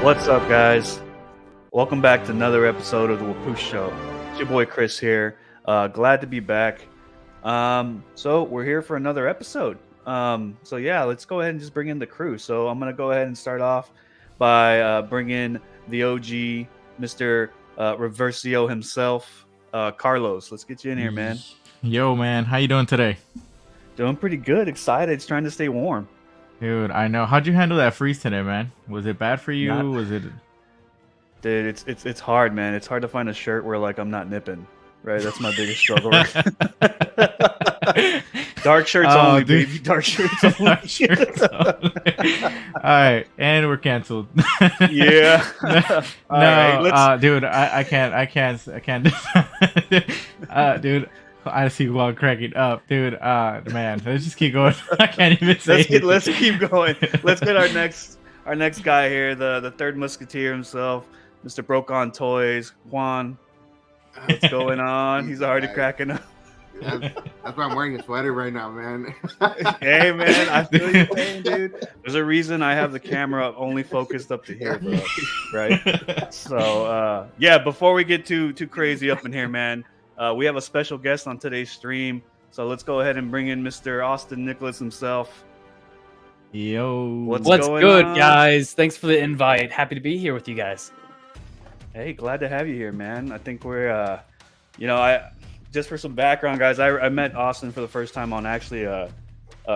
What's up, guys? Welcome back to another episode of the WHA-POOSH Show. It's your boy Chris here. Glad to be back. So we're here for another episode. So yeah, let's go ahead and just bring in the crew. So I'm gonna go ahead and start off by bringing the OG, Mr. Reversio himself, Carlos. Let's get you in here, man. Yo, man, how you doing today? Doing pretty good. Excited. It's trying to stay warm. Dude, I know. How'd you handle that freeze today, man? Was it bad for you? Was it? Dude, it's hard, man. It's hard to find a shirt where like I'm not nipping. Right, that's my biggest struggle. Dark shirts only, dude. Baby. Dark shirts only. Dark shirts only. All right, and we're canceled. Yeah. No, dude, I can't. Dude. I see one cracking up, dude. Man, let's just keep going. I can't even say. Let's keep going. Let's get our next guy here, the third musketeer himself, Mr. Broke On Toys, Juan. What's going on? He's already cracking up. That's why I'm wearing a sweater right now, man. Hey, man, I feel your pain, dude. There's a reason I have the camera only focused up to here, bro. Right? So, yeah. Before we get too crazy up in here, man. We have a special guest on today's stream, so let's go ahead and bring in Mr. Austin Nicholas himself. Yo, what's good, guys? Thanks for the invite. Happy to be here with you guys. Hey, glad to have you here, man. I think we're, I just for some background, guys. I met Austin for the first time on actually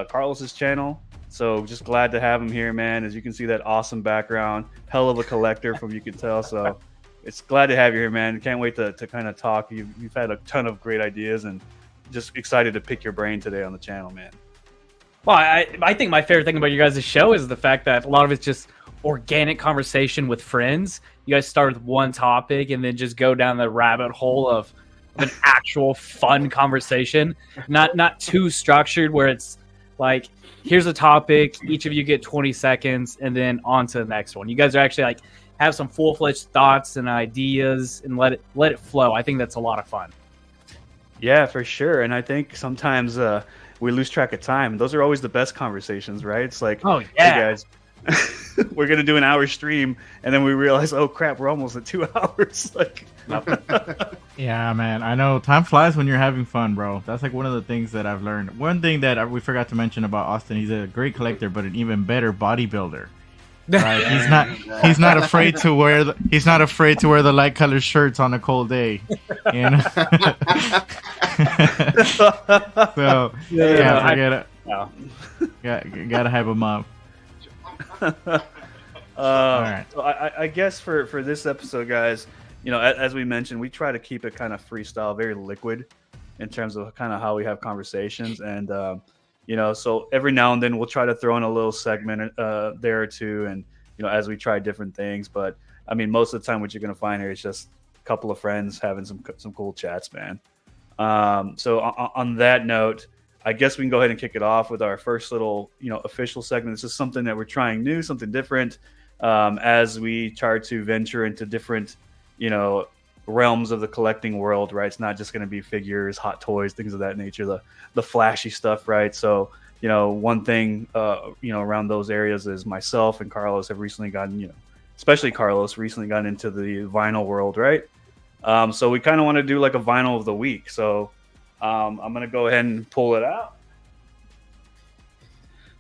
Carlos's channel, so just glad to have him here, man. As you can see, that awesome background, hell of a collector, from you can tell. So. It's glad to have you here, man. Can't wait to kind of talk. You've had a ton of great ideas, and just excited to pick your brain today on the channel, man. Well, I think my favorite thing about you guys' show is the fact that a lot of it's just organic conversation with friends. You guys start with one topic and then just go down the rabbit hole of an actual fun conversation. Not too structured where it's like, here's a topic, each of you get 20 seconds, and then on to the next one. You guys are actually like, have some full-fledged thoughts and ideas and let it flow. I think that's a lot of fun. Yeah, for sure. And I think sometimes we lose track of time. Those are always the best conversations, right? It's like, oh yeah, hey guys, we're gonna do an hour stream, and then we realize, oh crap, we're almost at 2 hours. Like, yeah, man. I know time flies when you're having fun, bro. That's like one of the things that I've learned. One thing that we forgot to mention about Austin: he's a great collector, but an even better bodybuilder. Right, he's not afraid to wear the light colored shirts on a cold day, you know. So yeah, forget it. No. Gotta have a mom. All right. So I guess for this episode, guys, as we mentioned, we try to keep it kind of freestyle, very liquid, in terms of kind of how we have conversations, and so every now and then we'll try to throw in a little segment there or two, and as we try different things. But I mean, most of the time, what you're gonna find here is just a couple of friends having some cool chats, man. So on that note, I guess we can go ahead and kick it off with our first little official segment. This is something that we're trying new, something different, as we try to venture into different realms of the collecting world, right? It's not just going to be figures, hot toys, things of that nature, the flashy stuff, right? So one thing around those areas is myself and Carlos have recently gotten, especially Carlos, recently gotten into the vinyl world, right? So we kind of want to do like a vinyl of the week. So I'm going to go ahead and pull it out.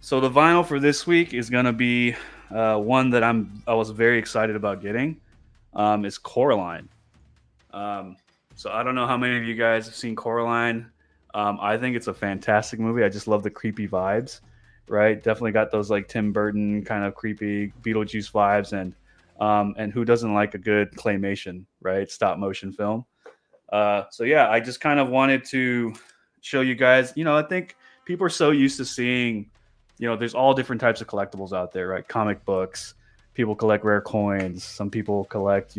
So the vinyl for this week is going to be one that I was very excited about getting. It's Coraline. So I don't know how many of you guys have seen Coraline. I think it's a fantastic movie. I just love the creepy vibes, right? Definitely got those like Tim Burton kind of creepy Beetlejuice vibes, and who doesn't like a good claymation, right? Stop motion film. So yeah, I just kind of wanted to show you guys, I think people are so used to seeing, there's all different types of collectibles out there, right? Comic books, people collect rare coins. Some people collect,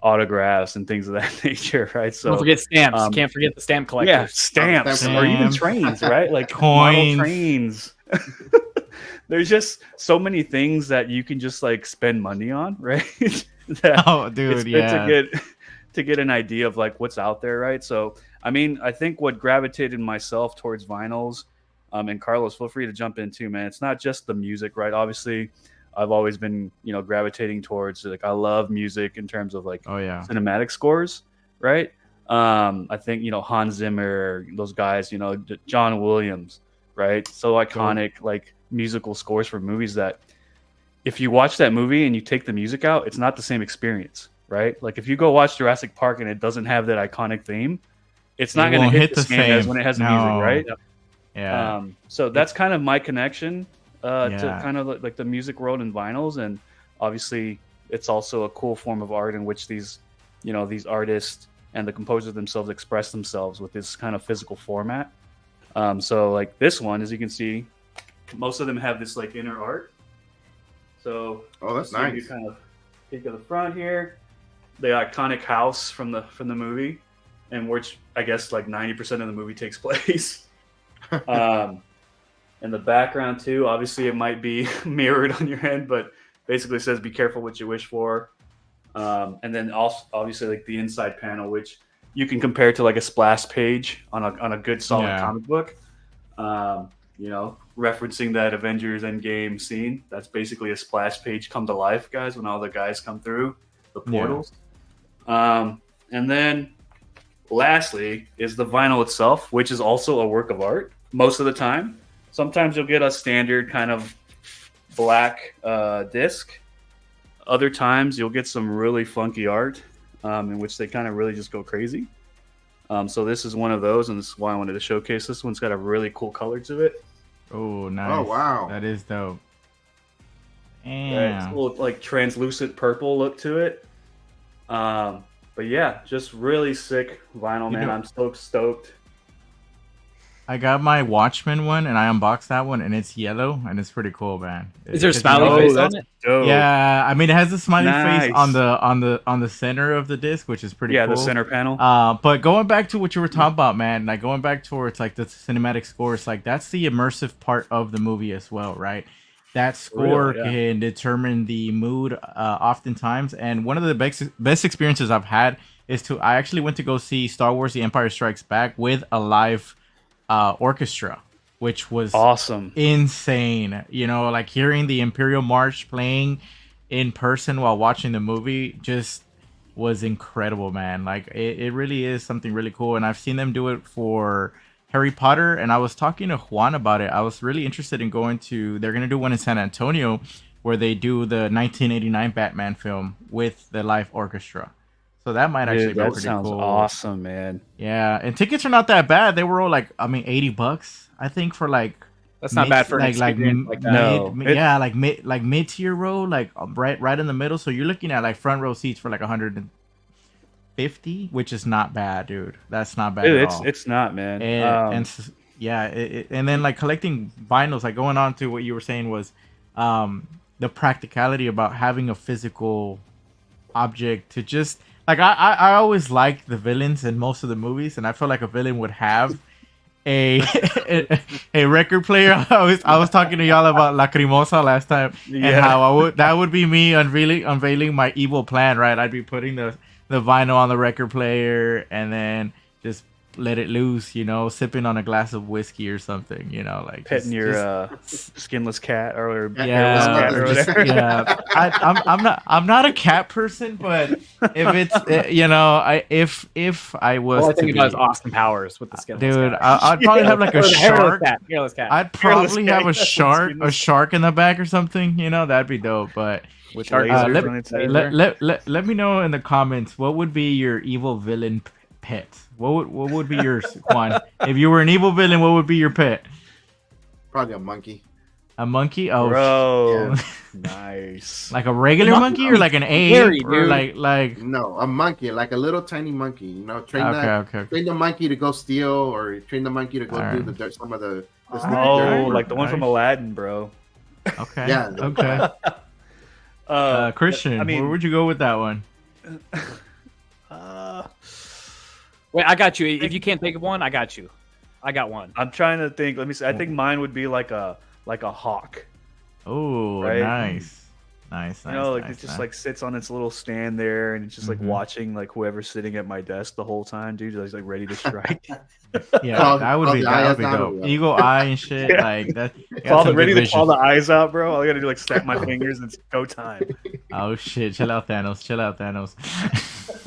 autographs and things of that nature, right? So don't forget stamps. Can't forget the stamp collectors. Yeah, stamps or even trains, right? Like coins, trains. There's just so many things that you can just like spend money on, right? To get an idea of like what's out there, right? So I mean, I think what gravitated myself towards vinyls, and Carlos, feel free to jump in too, man. It's not just the music, right? Obviously, I've always been, gravitating towards. Like, I love music in terms of like cinematic scores, right? I think Hans Zimmer, those guys, John Williams, right? So iconic, like musical scores for movies that if you watch that movie and you take the music out, it's not the same experience, right? Like if you go watch Jurassic Park and it doesn't have that iconic theme, it's not going to hit the same as when it has the music, right? Yeah. So that's kind of my connection to kind of like the music world and vinyls, and obviously it's also a cool form of art in which these artists and the composers themselves express themselves with this kind of physical format. So like this one, as you can see, most of them have this like inner art. So that's nice. You kind of peek at the front here, the iconic house from the movie, and which I guess like 90% of the movie takes place. And the background too, obviously it might be mirrored on your end, but basically says be careful what you wish for. And then also obviously like the inside panel, which you can compare to like a splash page on a good solid comic book. Referencing that Avengers Endgame scene, that's basically a splash page come to life, guys, when all the guys come through the portals. And then lastly is the vinyl itself, which is also a work of art most of the time. Sometimes you'll get a standard kind of black disc. Other times you'll get some really funky art in which they kind of really just go crazy. So this is one of those, and this is why I wanted to showcase this one. It's got a really cool color to it. Oh, nice. Oh, wow. That is dope. Right, it's a little like translucent purple look to it. But yeah, just really sick vinyl, man. I'm so stoked. I got my Watchmen one, and I unboxed that one, and it's yellow, and it's pretty cool, man. Is there a smiley face on it? Dope. Yeah, I mean it has a smiley face on the center of the disc, which is pretty cool. Yeah, the center panel. But going back to what you were talking about, man, like going back towards like the cinematic scores, like that's the immersive part of the movie as well, right? That score can determine the mood oftentimes, and one of the best experiences I've had is I actually went to go see Star Wars: The Empire Strikes Back with a live orchestra, which was awesome, insane. Like hearing the Imperial March playing in person while watching the movie just was incredible, man. Like it really is something really cool, and I've seen them do it for Harry Potter, and I was talking to Juan about it. I was really interested in they're gonna do one in San Antonio where they do the 1989 Batman film with the live orchestra. So that might actually be pretty cool. That sounds awesome, man. Yeah, and tickets are not that bad. They were all like, $80, I think, for like. That's not bad for an experience like that. No, like mid-tier row, like right in the middle. So you're looking at like front row seats for like 150, which is not bad, dude. That's not bad at all. It's not, man. And then like collecting vinyls, like going on to what you were saying was, the practicality about having a physical object to just. Like I always liked the villains in most of the movies, and I feel like a villain would have a record player. I was talking to y'all about Lacrimosa last time, and how that would be me unveiling my evil plan, right? I'd be putting the vinyl on the record player, and then just let it loose, sipping on a glass of whiskey or something, like petting your skinless cat or hairless cat or whatever. Yeah, I'm not a cat person, but if it's if I was, I think about Austin Powers with the skinless dude, cat. I'd probably have like a shark. Hairless cat. I'd probably have a shark in the back or something. That'd be dope. But let me know in the comments what would be your evil villain pet. What would be yours, Juan? If you were an evil villain, what would be your pet? Probably a monkey. A monkey? Oh, bro, nice. Like a regular monkey or like an ape or like? No, a monkey, like a little tiny monkey. Train the monkey to go steal, or train the monkey to go do some of the. Like the one from Aladdin, bro. Okay. Yeah. Okay. Christian, where would you go with that one? Wait, I got you. If you can't think of one, I got you. I got one. I'm trying to think. Let me see. I think mine would be like a hawk. Oh, right? Nice. Nice. You know, like it just like sits on its little stand there, and it's just like watching like whoever's sitting at my desk the whole time, dude. Like ready to strike. Yeah, that would be dope. Eagle eye and shit. Yeah. Like that. Ready to claw the eyes out, bro. All I gotta do like snap my fingers and it's go time. Oh shit! Chill out, Thanos.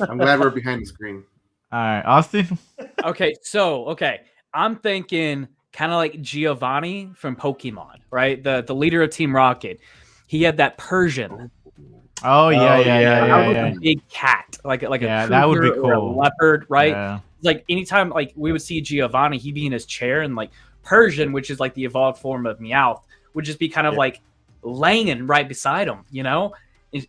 I'm glad we're behind the screen. All right, Austin. Okay, I'm thinking kind of like Giovanni from Pokemon, right? The leader of Team Rocket. He had that Persian. Oh yeah. Big cat, like a that would be cool. Or a leopard, right? Yeah. Like anytime like we would see Giovanni, he'd be in his chair, and like Persian, which is like the evolved form of Meowth, would just be kind of like laying right beside him, you know.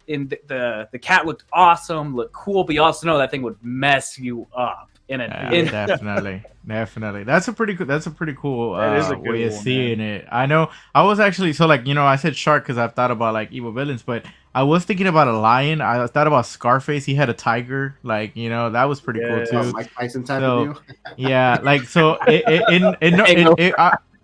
And the cat looked awesome, looked cool, but you also know that thing would mess you up. Definitely. That's a pretty cool way of seeing it. I know. I was actually I said shark because I've thought about like evil villains, but I was thinking about a lion. I thought about Scarface. He had a tiger. Like that was pretty cool too. Mike Tyson type of deal. Yeah, like so.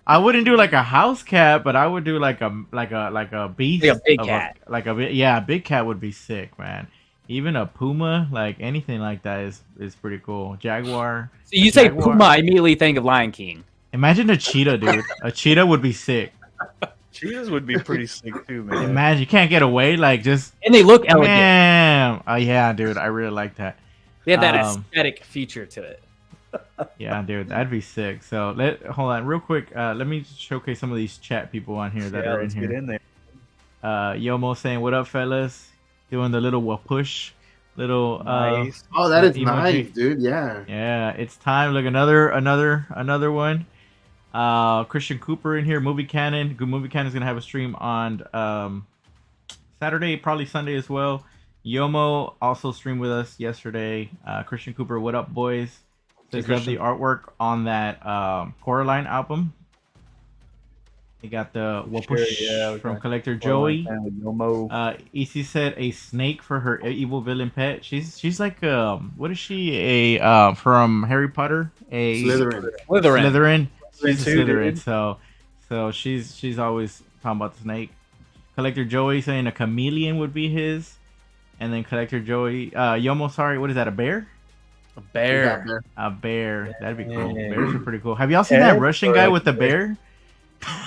I wouldn't do like a house cat, but I would do like a beast, like a big cat. A big cat would be sick, man. Even a puma, like anything like that is pretty cool. Jaguar. So you say puma, I immediately think of Lion King. Imagine a cheetah, dude. A cheetah would be sick. Cheetahs would be pretty sick too, man. Imagine you can't get away, like just. And they look elegant. Damn. Oh yeah, dude. I really like that. They have that aesthetic feature to it. Yeah, dude, that'd be sick. So hold on real quick. Let me showcase some of these chat people on here that are in here. Get in there. Yomo saying, "What up, fellas?" Doing the little Wha-Push, little. Nice. Oh, that is emoji. nice, dude. Yeah. Yeah, it's time. Look, another one. Christian Cooper in here. Movie Canon. Good Movie Canon is gonna have a stream on Saturday, probably Sunday as well. Yomo also streamed with us yesterday. Christian Cooper, what up, boys? Says love the artwork on that Coraline album. They got the Wha-Push from Collector Joey. EC said a snake for her evil villain pet. She's like what is she? A from Harry Potter? A Slytherin. She's a Slytherin. So she's always talking about the snake. Collector Joey saying a chameleon would be his. And then Collector Joey Yomo, sorry, what is that? A bear? A bear. A bear. That'd be cool. Bears are pretty cool. Have y'all seen that Russian guy with the bear?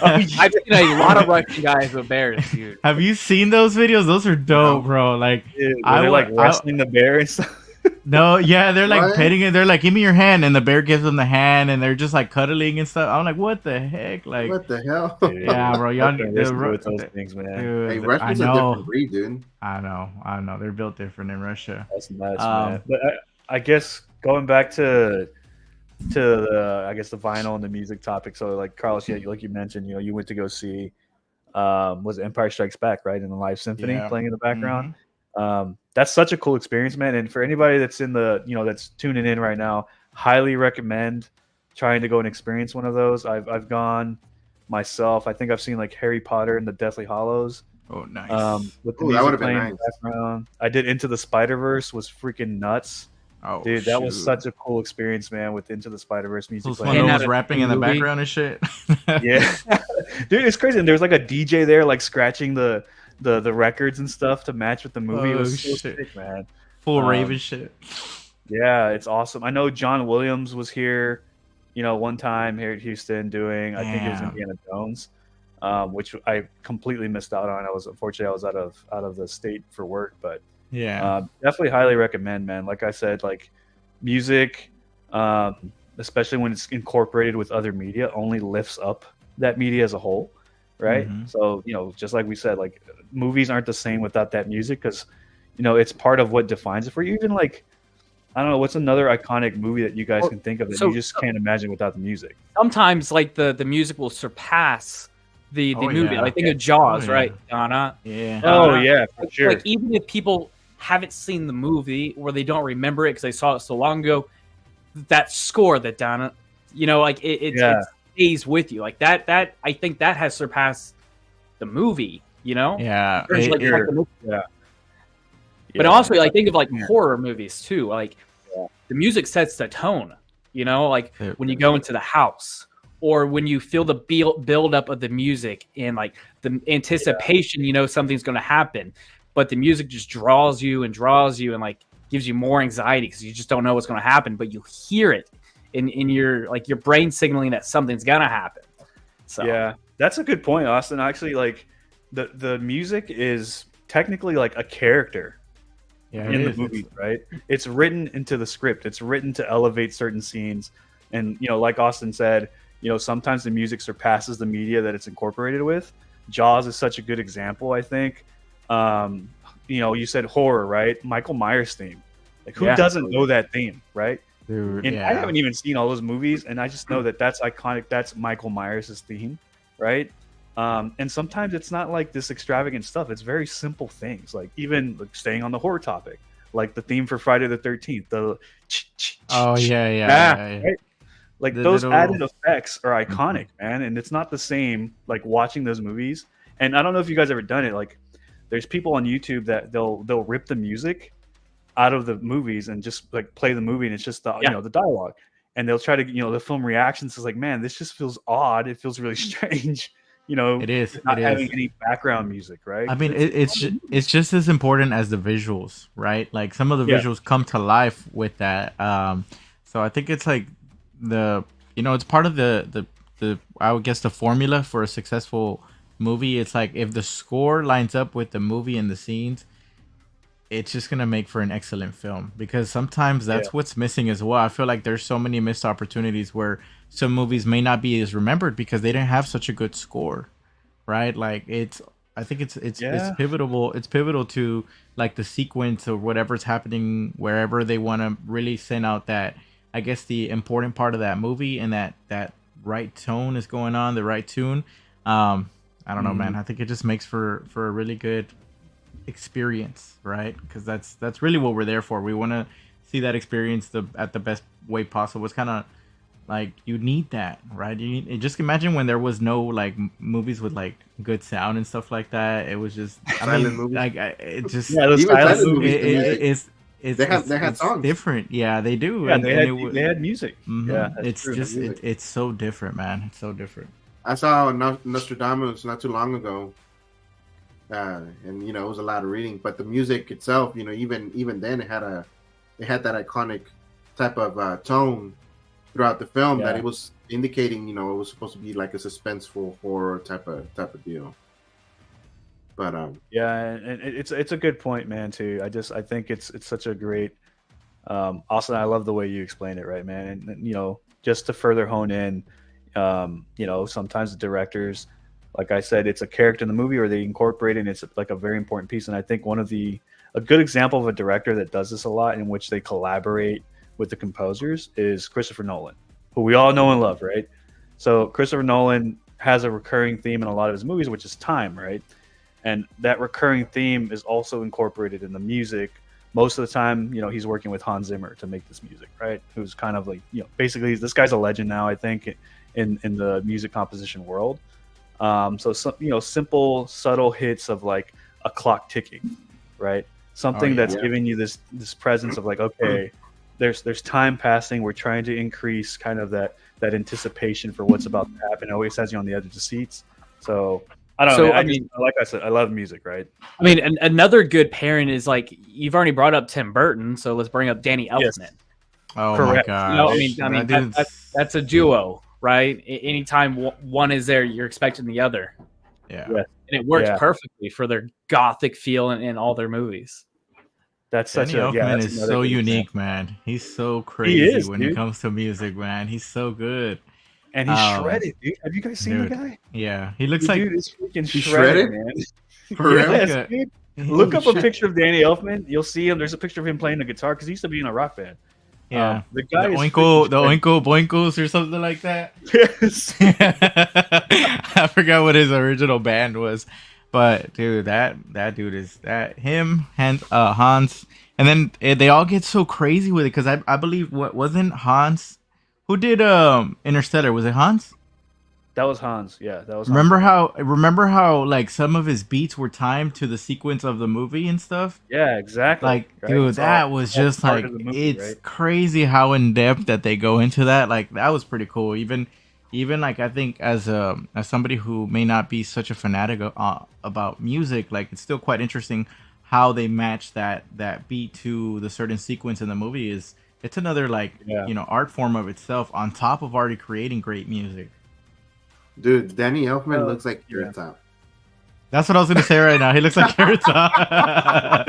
I've seen a lot of Russian guys with bears, dude. Have you seen those videos? Those are dope, bro. Like, dude, they're like wrestling the bear and stuff. No, yeah, they're like petting it. They're like, "Give me your hand," and the bear gives them the hand, and they're just like cuddling and stuff. I'm like, "What the heck?" Like, what the hell? Yeah, bro. Y'all with those things, man. Dude, hey, Russia's a different breed, dude. I know. They're built different in Russia. That's nuts, man. But I guess going back to the the vinyl and the music topic. So like Carlos, like you mentioned, you went to go see was Empire Strikes Back, right? In the live symphony playing in the background. Mm-hmm. That's such a cool experience, man. And for anybody that's in the that's tuning in right now, highly recommend trying to go and experience one of those. I've gone myself. I think I've seen like Harry Potter and the Deathly Hallows. Oh, nice. With the music playing in the background. I did Into the Spider-Verse, was freaking nuts. Oh, dude, that was such a cool experience, man, with Into the Spider-Verse music. Those was rapping in the background and shit. Yeah. Dude, it's crazy. And there's like a DJ there like scratching the records and stuff to match with the movie. It was so sick, man. Full Raven shit. Yeah, it's awesome. I know John Williams was here, one time here at Houston doing, I think it was Indiana Jones, which I completely missed out on. Unfortunately I was out of the state for work, but definitely highly recommend, man. Like I said, like music, especially when it's incorporated with other media, only lifts up that media as a whole, right? Mm-hmm. So just like we said, like movies aren't the same without that music, because it's part of what defines it for you. Even like, I don't know, what's another iconic movie that you guys can think of that you just can't imagine without the music? Sometimes like the music will surpass the movie. Like think of Jaws, right, Donna? Yeah. For sure. Like even if people haven't seen the movie or they don't remember it because they saw it so long ago, that score that Donna, it stays with you. Like that I think that has surpassed the movie, Yeah. But also I think of like horror movies too. Like the music sets the tone, like when you go into the house or when you feel the build up of the music and like the anticipation, you know something's going to happen, but the music just draws you and like gives you more anxiety because you just don't know what's going to happen, but you hear it in your like your brain signaling that something's going to happen. So yeah, that's a good point, Austin. Actually, like the music is technically like a character in the movie, right? It's written into the script. It's written to elevate certain scenes. And, you know, like Austin said, you know, sometimes the music surpasses the media that it's incorporated with. Jaws is such a good example, I think. You know, you said horror, right? Michael Myers theme. Like, who doesn't know that theme, right? Dude, and I haven't even seen all those movies, and I just know that that's iconic. That's Michael Myers' theme, right? And sometimes it's not like this extravagant stuff. It's very simple things, like even like staying on the horror topic, like the theme for Friday the 13th. The right? Like those added effects are iconic, man. And it's not the same like watching those movies. And I don't know if you guys ever done it. Like, there's people on YouTube that they'll rip the music out of the movies and just like play the movie, and it's just the you know the dialogue, and they'll try to the film reactions is like, man, this just feels odd. It feels really strange. You know, it is not having any background music, right? I mean, it's just as important as the visuals, right? Like some of the visuals come to life with that. So I think it's like it's part of the I would guess the formula for a successful movie. It's like if the score lines up with the movie and the scenes, it's just gonna make for an excellent film, because sometimes that's what's missing as well. I feel like there's so many missed opportunities where some movies may not be as remembered because they didn't have such a good score, right? Like I think it's pivotal. It's pivotal to like the sequence or whatever's happening wherever they want to really send out that, I guess, the important part of that movie, and that right tone is going on, the right tune. I don't know, man. I think it just makes for a really good experience, right? Because that's really what we're there for. We want to see that experience at the best way possible. It's kind of like you need that, right? Just imagine when there was no like movies with like good sound and stuff like that. It was just movies. Like it just those silent movies. They had songs. Different, yeah, they do. Yeah, they had music. Mm-hmm. Yeah, it's just it's so different, man. It's so different. I saw Nostradamus not too long ago. And it was a lot of reading, but the music itself, even then it had that iconic type of tone throughout the film that it was indicating, it was supposed to be like a suspenseful horror type of deal. But and it's a good point, man. Too. I think it's such a great. Austin, I love the way you explain it, right, man? And just to further hone in, sometimes the directors, like I said, it's a character in the movie, or they incorporate it, and it's like a very important piece. And I think a good example of a director that does this a lot, in which they collaborate with the composers, is Christopher Nolan, who we all know and love, right? So Christopher Nolan has a recurring theme in a lot of his movies, which is time, right? And that recurring theme is also incorporated in the music. Most of the time, he's working with Hans Zimmer to make this music, right? Who's kind of like, basically this guy's a legend now, I think, in the music composition world. So simple, subtle hits of like a clock ticking, right? Something that's giving you this presence of like, okay, there's time passing. We're trying to increase kind of that anticipation for what's about to happen. It always has you on the edge of the seats. So I don't know. Man. Like I said, I love music, right? I mean, another good pairing is like, you've already brought up Tim Burton, so let's bring up Danny Elfman. Yes. Oh Correct. my god! That's a duo, right? Anytime one is there, you're expecting the other. Yeah. And it works perfectly for their gothic feel in all their movies. That's Danny Elfman is so unique, man. He's so crazy when it comes to music, man. He's so good. And he's shredded, dude. Have you guys seen the guy? Yeah, he looks like... Dude is freaking shredded, man. Yes, dude. Look up a picture of Danny Elfman. You'll see him. There's a picture of him playing the guitar, because he used to be in a rock band. Yeah, the guy is Oinko Boinkos or something like that. Yes. I forgot what his original band was, but dude, that dude is him and Hans, and then they all get so crazy with it, because I believe wasn't Hans who did Interstellar? Was it Hans? That was Hans. Yeah, that was. Remember how like some of his beats were timed to the sequence of the movie and stuff? Yeah, exactly. Like, right? Dude, that was just like, movie, it's crazy how in depth that they go into that. Like, that was pretty cool. Even even like I think as somebody who may not be such a fanatic about music, like it's still quite interesting how they match that beat to the certain sequence in the movie. It's another like art form of itself on top of already creating great music. Dude, Danny Elfman looks like Carrot Top. That's what I was gonna say right now. He looks like Carrot Top.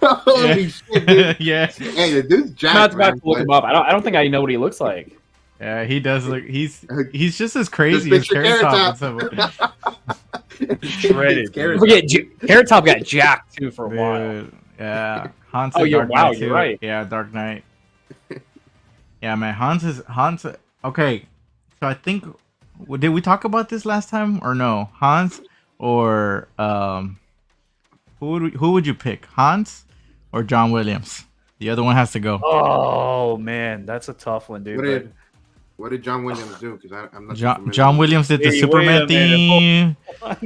Holy shit, dude. Yeah. Hey, the dude's jacked. I'm not about to look him up. I don't think I know what he looks like. Yeah, he does look. He's just as crazy Just as picture Carrot Carrot Top. Shredded. Carrot Top got jacked too for a while. Dude, yeah, Hans. Oh, Dark wow, Knight you're too. right. Yeah, Dark Knight. Yeah, man, Hans. Okay, so I think did we talk about this last time or no? Hans or who would you pick? Hans or John Williams? The other one has to go. Oh man, that's a tough one, dude. What did John Williams do? Because I'm not. John Williams did the Superman theme.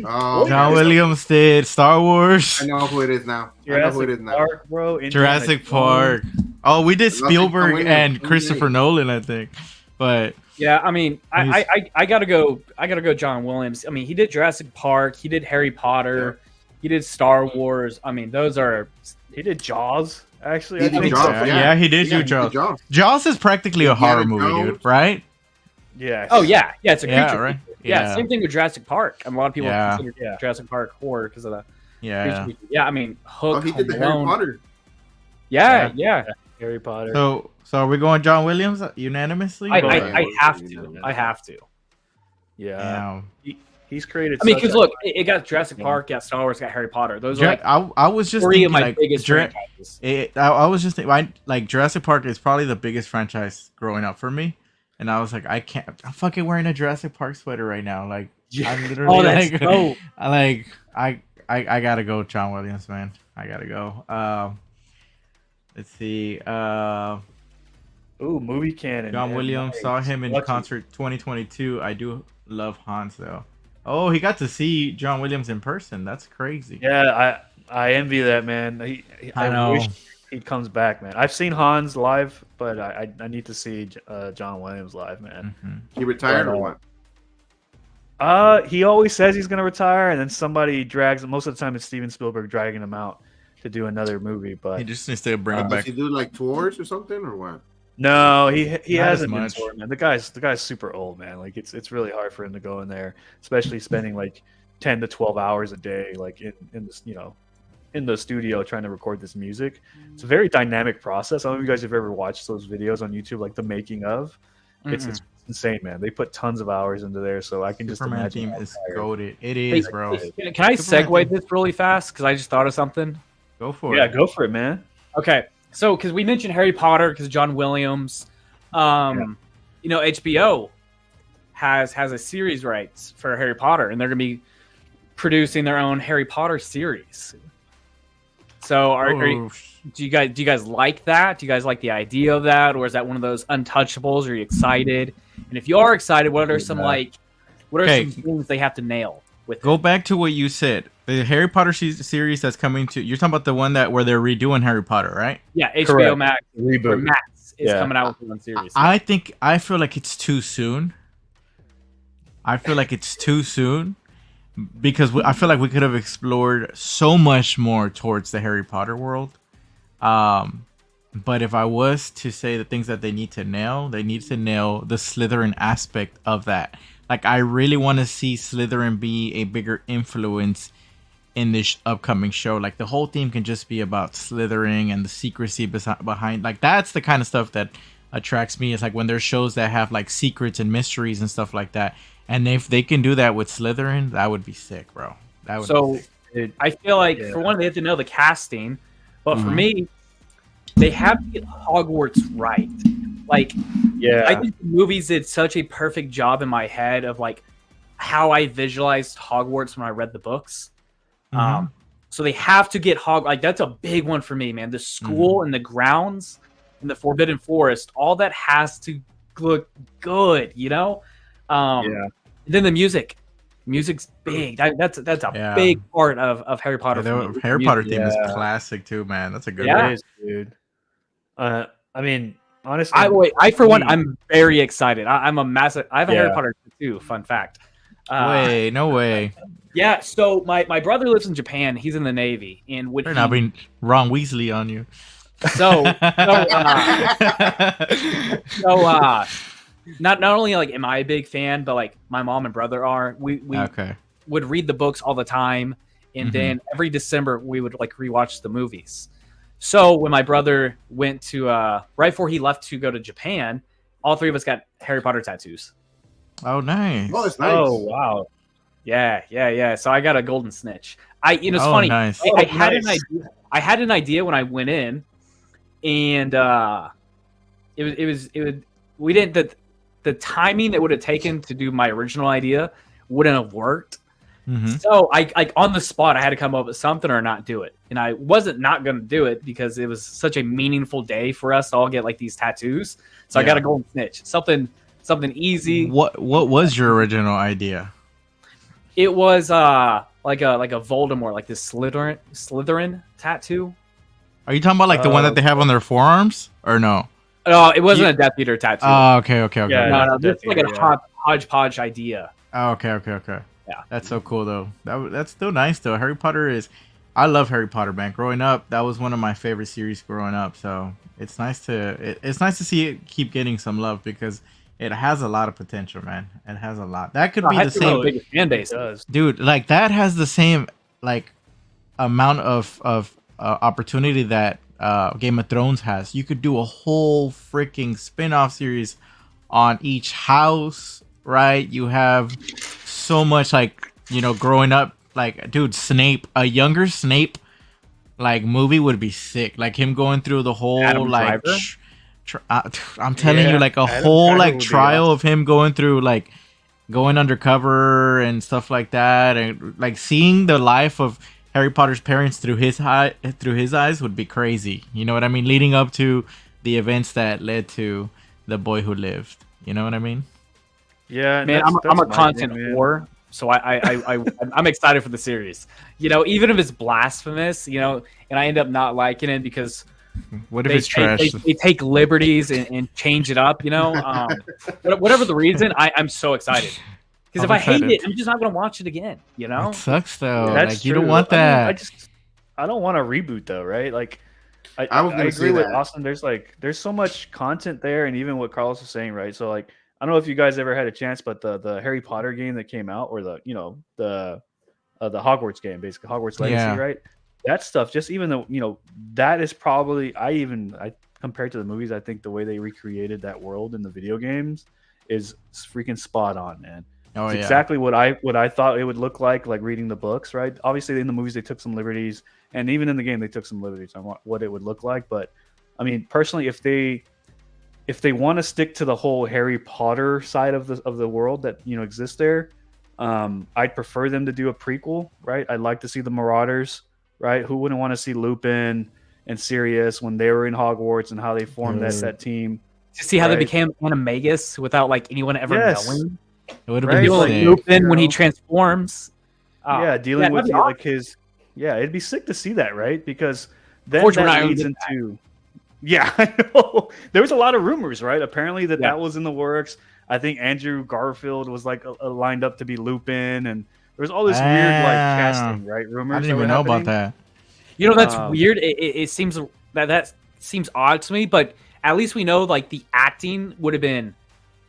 Oh, John Williams did Star Wars. I know who it is now. Park, bro. Jurassic Park. Oh, we did Spielberg and Christopher Nolan, I think. But yeah, I mean, I gotta go. I gotta go. John Williams. I mean, he did Jurassic Park. He did Harry Potter. He did Star Wars. I mean, those are. He did Jaws. Actually, He did Jaws, yeah, he did do Jaws. Jaws is practically a horror movie, dude. Right? Yeah. Oh yeah, it's a creature. Yeah, right. Yeah, same thing with Jurassic Park. And a lot of people consider Yeah. Jurassic Park horror because of the Yeah. creature. Yeah, I mean, Hook. Oh, he did the Home Harry Alone. Potter. Yeah. Harry Potter. So are we going John Williams unanimously? I have to. I have to. Yeah. He's created. I mean, because look, it got Jurassic Park, got Star Wars, got Harry Potter. Those are like I was just three thinking, of my like, biggest franchises. I was just thinking, like Jurassic Park is probably the biggest franchise growing up for me, and I was like, I'm fucking wearing a Jurassic Park sweater right now. Like, I'm literally I gotta go, John Williams, man. I gotta go. Let's see. Ooh, movie canon. John Williams, saw him in concert 2022. I do love Hans though. Oh, he got to see John Williams in person. That's crazy. Yeah, I envy that, man. I know. wish he comes back, man. I've seen Hans live, but I need to see John Williams live, man. Mm-hmm. He retired or what? He always says he's gonna retire, and then somebody drags him. Most of the time, it's Steven Spielberg dragging him out to do another movie. But He just needs to bring him back. Does he do like tours or something or what? no, he Not hasn't as been much. touring, man. The guy's super old, man. Like it's really hard for him to go in there, especially spending like 10 to 12 hours a day, like in this in the studio trying to record this music. It's a very dynamic process. I don't know if you guys have ever watched those videos on YouTube, like the making of. It's insane, man. They put tons of hours into there, so I can just Superman imagine. team how is tired. goated. It is, bro. Can I Superman segue this really fast? Because I just thought of something. Go for Yeah, it. go for it, man. Okay, so because we mentioned Harry Potter, because John Williams, HBO has a series rights for Harry Potter, and they're gonna be producing their own Harry Potter series. So, do you guys like that? Do you guys like the idea of that, or is that one of those untouchables? Are you excited? And if you are excited, what are some things they have to nail with? Go back to what you said. The Harry Potter series that's coming to. You're talking about the one where they're redoing Harry Potter, right? Yeah, HBO Correct. Max Reboot. is coming out with one series. I feel like it's too soon. Because I feel like we could have explored so much more towards the Harry Potter world. But if I was to say the things that they need to nail the Slytherin aspect of that. Like, I really want to see Slytherin be a bigger influence in this upcoming show. Like, the whole theme can just be about Slytherin and the secrecy behind. Like, that's the kind of stuff that attracts me. It's like when there's shows that have like secrets and mysteries and stuff like that. And if they can do that with Slytherin, that would be sick, bro. That would be sick. I feel like for one, they have to know the casting, but for me, they have to get Hogwarts right. Like, I think the movies did such a perfect job in my head of like how I visualized Hogwarts when I read the books. So they have to get like that's a big one for me, man. The school and the grounds and the Forbidden Forest, all that has to look good, Then the music's big. That's a big part of Harry Potter. The Harry Potter theme is classic too, man. That's a good one. It is, dude. I mean, honestly, I for one, I'm very excited. I'm a massive. I have a Harry Potter tattoo. Fun fact. Wait, no way. Yeah. So my brother lives in Japan. He's in the Navy, and when They're not being Ron Weasley on you. so not only like am I a big fan, but like my mom and brother are. We would read the books all the time, and then every December we would like rewatch the movies. So when my brother went to right before he left to go to Japan, all three of us got Harry Potter tattoos. Oh, nice. Oh, that's nice. Oh, wow. Yeah. So I got a golden snitch. It's funny. Nice. I had an idea. I had an idea when I went in, and we didn't the timing that would have taken to do my original idea wouldn't have worked. So I on the spot I had to come up with something or not do it, and I wasn't not going to do it because it was such a meaningful day for us to all get like these tattoos. So I got a golden snitch, something easy. What was your original idea? It was like a Voldemort, like this Slytherin tattoo. Are you talking about like the one that they have on their forearms or no? No, it wasn't a Death Eater tattoo. Oh, okay. Yeah, no, this is like a hodgepodge idea. Oh, okay. Yeah, that's so cool though. That's still nice though. I love Harry Potter, man. Growing up, that was one of my favorite series growing up. So it's nice to see it keep getting some love because it has a lot of potential, man. It has a lot. That could be the same biggest fan base, dude. Like that has the same like amount of opportunity that Game of Thrones has. You could do a whole freaking spin-off series on each house, right? You have so much like, growing up, like, dude, Snape, a younger Snape like movie would be sick. Like him going through the whole Adam like I'm telling you, like Adam whole Driver like would be trial awesome. of him going through like going undercover and stuff like that, and like seeing the life of Harry Potter's parents through his eyes would be crazy. You know what I mean? Leading up to the events that led to The Boy Who Lived. You know what I mean? Yeah, man, I'm a content whore, so I'm excited for the series. Even if it's blasphemous, and I end up not liking it because what if it's trash? They take liberties and change it up. Whatever the reason, I'm so excited. Because if I hate it, I'm just not going to watch it again. It sucks though. Yeah, like you don't want that. I don't want a reboot though, right? Like I agree with Austin. There's so much content there, and even what Carlos was saying, right? So like I don't know if you guys ever had a chance, but the Harry Potter game that came out, or the Hogwarts game, basically Hogwarts Legacy, right? That stuff, just even though that is probably I compared to the movies, I think the way they recreated that world in the video games is freaking spot on, man. Oh, it's exactly what I thought it would look like reading the books, right? Obviously, in the movies they took some liberties, and even in the game they took some liberties on what it would look like. But I mean, personally, if they want to stick to the whole Harry Potter side of the world that exists there, I'd prefer them to do a prequel, right? I'd like to see the Marauders, right? Who wouldn't want to see Lupin and Sirius when they were in Hogwarts and how they formed that team? To see how they became Animagus without like anyone ever knowing. It would have been like Lupin when he transforms. Dealing with like his. Yeah, it'd be sick to see that, right? Because then that leads into. Yeah, I know. There was a lot of rumors, right? Apparently that was in the works. I think Andrew Garfield was like lined up to be Lupin, and there was all this weird like casting, right? Rumors. I didn't even know about that. That's weird. It seems that seems odd to me, but at least we know like the acting would have been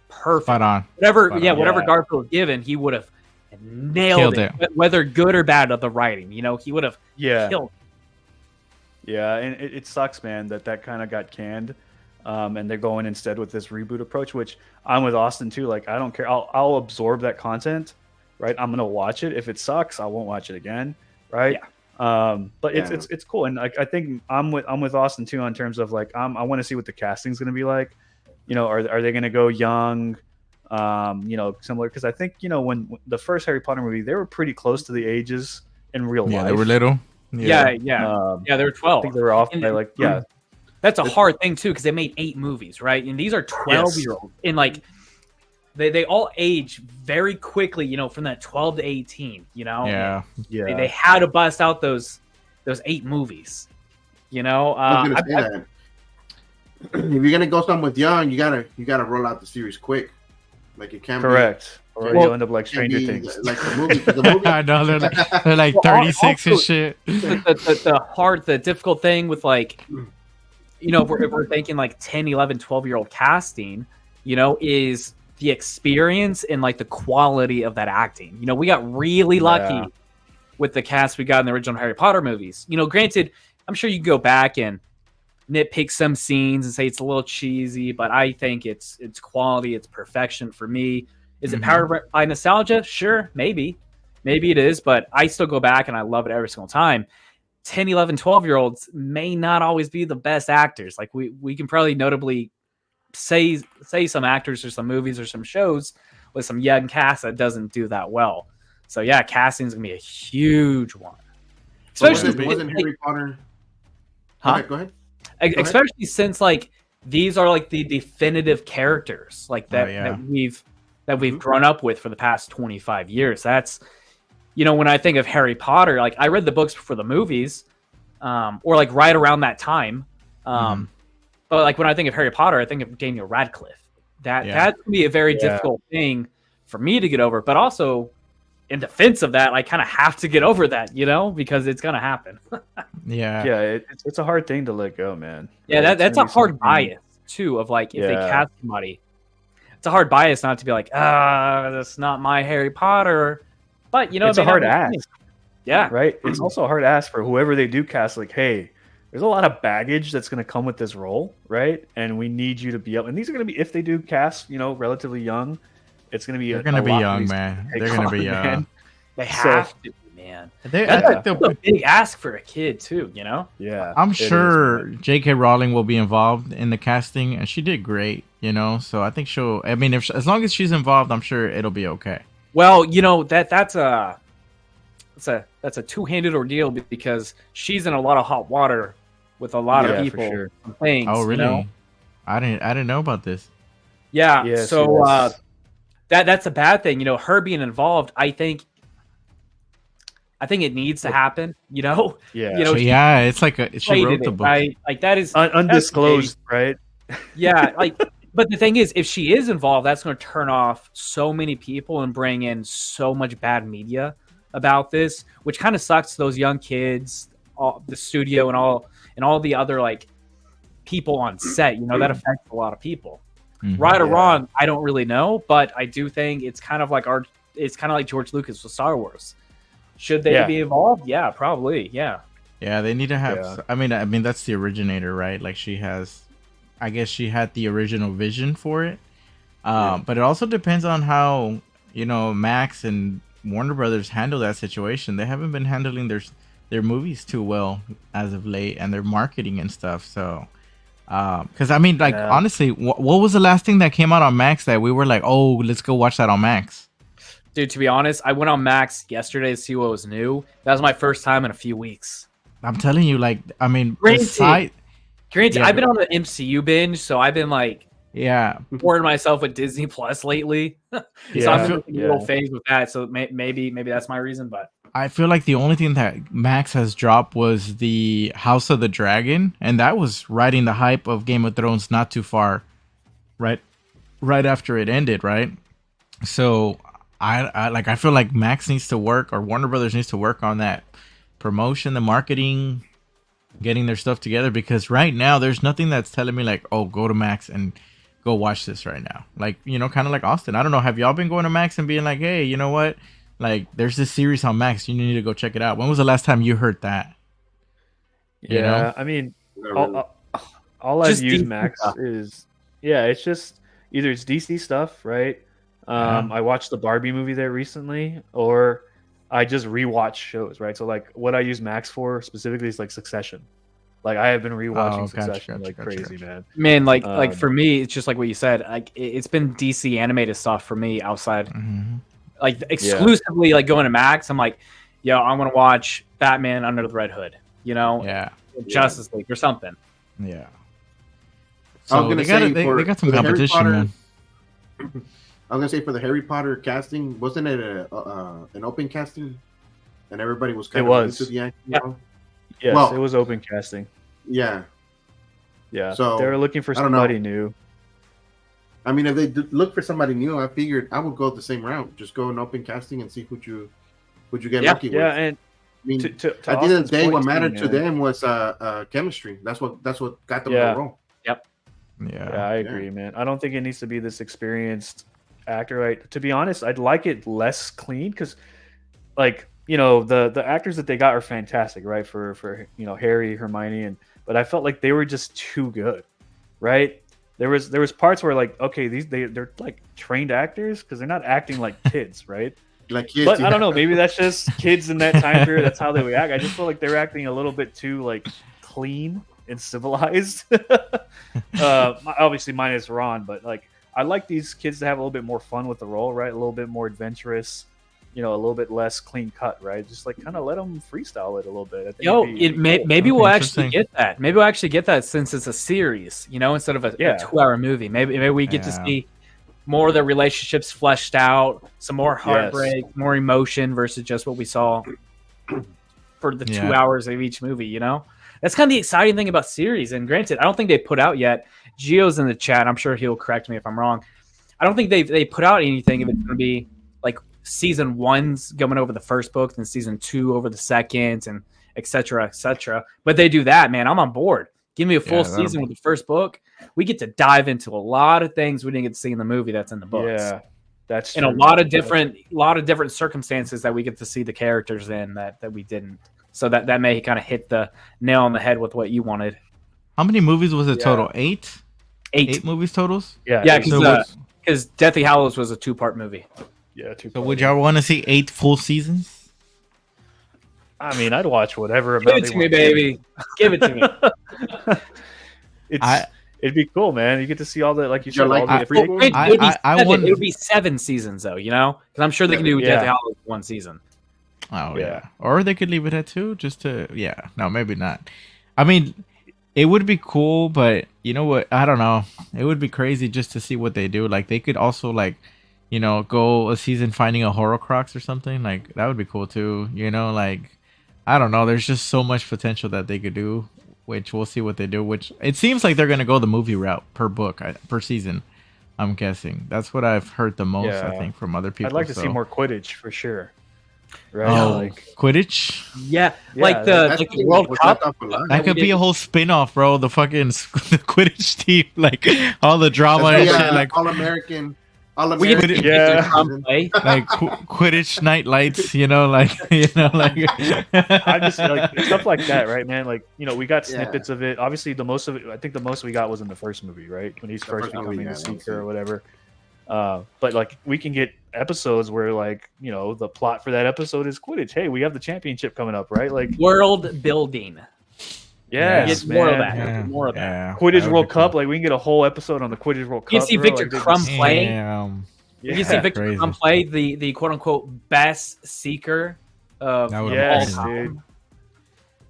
perfect. Spot on. Whatever Garfield given, he would have nailed it. Whether good or bad of the writing, he would have killed. Yeah, and it sucks, man, that kind of got canned, and they're going instead with this reboot approach, which I'm with Austin too. Like, I don't care. I'll absorb that content, right? I'm gonna watch it. If it sucks, I won't watch it again, right? Yeah. But it's cool, and I think I'm with Austin too in terms of like I want to see what the casting's gonna be like. Are they gonna go young? Similar, because I think when the first Harry Potter movie, they were pretty close to the ages in real life. Yeah, they were little. Yeah, they were 12. I think they were off by That's a hard thing too, because they made 8 movies, right? And these are 12-year-olds, and like they all age very quickly, from that 12 to 18. They had to bust out those 8 movies. if you're gonna go something with young, you gotta roll out the series quick. Like it can't correct. Or you'll end up like Stranger Things. Like the movie. The movie. I know they're like 36 and shit. The difficult thing with like, if we're thinking like 10, 11, 12-year-old casting, is the experience and like the quality of that acting. We got really lucky with the cast we got in the original Harry Potter movies. Granted, I'm sure you can go back and nitpick some scenes and say it's a little cheesy, but I think it's quality, it's perfection for me. Is it powered by nostalgia? Sure, maybe it is, but I still go back and I love it every single time. 10, 11, 12-year-olds may not always be the best actors. Like we can probably notably say some actors or some movies or some shows with some young cast that doesn't do that well. So yeah, casting is gonna be a huge one. Especially wasn't Harry Potter. Huh? Go ahead. Especially since like these are like the definitive characters like that we've grown up with for the past 25 years. That's when I think of Harry Potter, like I read the books before the movies, or like right around that time. But like when I think of Harry Potter, I think of Daniel Radcliffe. That would be a very difficult thing for me to get over. But also, in defense of that, I kind of have to get over that, because it's gonna happen. It's a hard thing to let go, man. Yeah, that's a hard bias too. Of like if they cast somebody, it's a hard bias not to be like, that's not my Harry Potter. But it's a hard ask. Yeah, right. It's also a hard ask for whoever they do cast. Like, hey, there's a lot of baggage that's going to come with this role, right? And we need you to be up. And these are going to be, if they do cast, relatively young, it's going to be. They're going to be young, man. They're going to be young. Man. They have to, man. That's a big ask for a kid too, Yeah, I'm sure J.K. Rowling will be involved in the casting, and she did great, So I think she'll. I mean, as long as she's involved, I'm sure it'll be okay. Well, that's a two-handed ordeal because she's in a lot of hot water with a lot of people. Sure. And things. Oh, really? I didn't know about this. Yeah. Yes, so that's a bad thing. Her being involved, I think it needs to happen. Yeah. So, it's like she wrote the book. Right? Like that is undisclosed, right? Yeah. Like. But the thing is, if she is involved, that's going to turn off so many people and bring in so much bad media about this, which kind of sucks to those young kids, the studio, and all the other like people on set. That affects a lot of people. Right or wrong, I don't really know, but I do think it's kind of like George Lucas with Star Wars. Should they be involved? Yeah, probably. Yeah. Yeah, they need to have. Yeah. I mean, that's the originator, right? Like she has. I guess she had the original vision for it. But it also depends on how, Max and Warner Brothers handle that situation. They haven't been handling their movies too well as of late, and their marketing and stuff. So, because honestly, what was the last thing that came out on Max that we were like, oh, let's go watch that on Max? Dude, to be honest, I went on Max yesterday to see what was new. That was my first time in a few weeks. I'm telling you, Granted, I've been on the MCU binge, so I've been boring myself with Disney Plus lately. So I'm in a little phase with that. So maybe that's my reason. But I feel like the only thing that Max has dropped was the House of the Dragon, and that was riding the hype of Game of Thrones not too far, right after it ended, right? So I feel like Max needs to work, or Warner Brothers needs to work on that promotion, the marketing, getting their stuff together, because right now there's nothing that's telling me like, oh, go to Max and go watch this right now. Like, kind of like Austin. I don't know. Have y'all been going to Max and being like, hey, you know what? Like, there's this series on Max. You need to go check it out. When was the last time you heard that? I mean, all I've used Max is, it's just either it's DC stuff, right? I watched the Barbie movie there recently, or I just rewatch shows, right? So like what I use Max for specifically is like Succession. Like I have been rewatching Succession crazy, man. Man, like for me, it's just like what you said. Like it's been DC animated stuff for me outside, like exclusively like going to Max. I'm like, I'm gonna watch Batman Under the Red Hood, Justice League or something. Yeah. So I was gonna say they got some competition, man. I was gonna say for the Harry Potter casting, wasn't it an open casting, and everybody was kind of into the acting? Yes, it was open casting. Yeah, Yeah, So, they were looking for I don't know. somebody new. I mean, if they look for somebody new, I figured I would go the same route. Just go and open casting and see who you get lucky with. Yeah, and I mean, to at the end of Austin's the day, point what too, mattered to man. them was chemistry. That's what got them Yeah. to roll. Yeah, I agree, man. I don't think it needs to be this experienced actor. Right? To be honest, I'd like it less clean because, like, the actors that they got are fantastic, right? For Harry, Hermione, but I felt like they were just too good, right? There was parts where like, okay, they're like trained actors because they're not acting like kids, right? Like kids, But I don't know, maybe that's just kids in that time period. That's how they would act. I just feel like they're acting a little bit too like clean and civilized. Obviously, mine is Ron, but like I like these kids to have a little bit more fun with the role, right? A little bit more adventurous, a little bit less clean cut, right? Just like kind of let them freestyle it a little bit. I think maybe we'll actually Interesting. get that. Maybe we'll actually get that since it's a series, instead of a 2-hour movie. Maybe we get to see more of the relationships fleshed out, some more heartbreak, more emotion versus just what we saw for the 2 hours of each movie. That's kind of the exciting thing about series. And granted, I don't think they put out yet. Gio's in the chat. I'm sure he'll correct me if I'm wrong. I don't think they put out anything if it's going to be like season 1's going over the first book, then season 2 over the second, and et cetera, et cetera. But they do that, man. I'm on board. Give me a full season with the first book. We get to dive into a lot of things we didn't get to see in the movie that's in the books. Yeah, that's and true. a lot of different circumstances that we get to see the characters in that we didn't. So that may kind of hit the nail on the head with what you wanted. How many movies was it total? 8? 8 movies totals? Yeah, So because Deathly Hallows was a 2-part movie. Yeah, So would y'all want to see 8 full seasons? I mean, I'd watch whatever. Give it to me, baby. Give it to me. It'd be cool, man. You get to see all the, like you said, like all the different. It would be 7 seasons, though. Because I'm sure they can do Deathly Hallows 1 season. Oh yeah, or they could leave it at 2 just to no, maybe not. I mean, it would be cool, but you know what? I don't know. It would be crazy just to see what they do. Like they could also go a season finding a Horcrux or something. Like that would be cool too. Like I don't know. There's just so much potential that they could do, which we'll see what they do. Which it seems like they're gonna go the movie route per book, per season. I'm guessing that's what I've heard the most. I think from other people. I'd like to see more Quidditch for sure. Right? Oh, Quidditch? Yeah, like the World Cup. That could be a whole spin-off, bro. The fucking the Quidditch team, like all the drama and shit, like all-American. We get play. like Quidditch night lights, I just like stuff like that, right, man? Like we got snippets of it. Obviously, the most we got was in the first movie, right, when he's first becoming the Seeker or whatever. But like we can get episodes where like the plot for that episode is Quidditch. Hey, we have the championship coming up, right? Like world building. Yes, more of that. Yeah. More of that. Quidditch World Cup. Like we can get a whole episode on the Quidditch World Cup. You see Victor Crumb play. You see Victor crazy. Crumb play the quote unquote best Seeker of all time. Dude.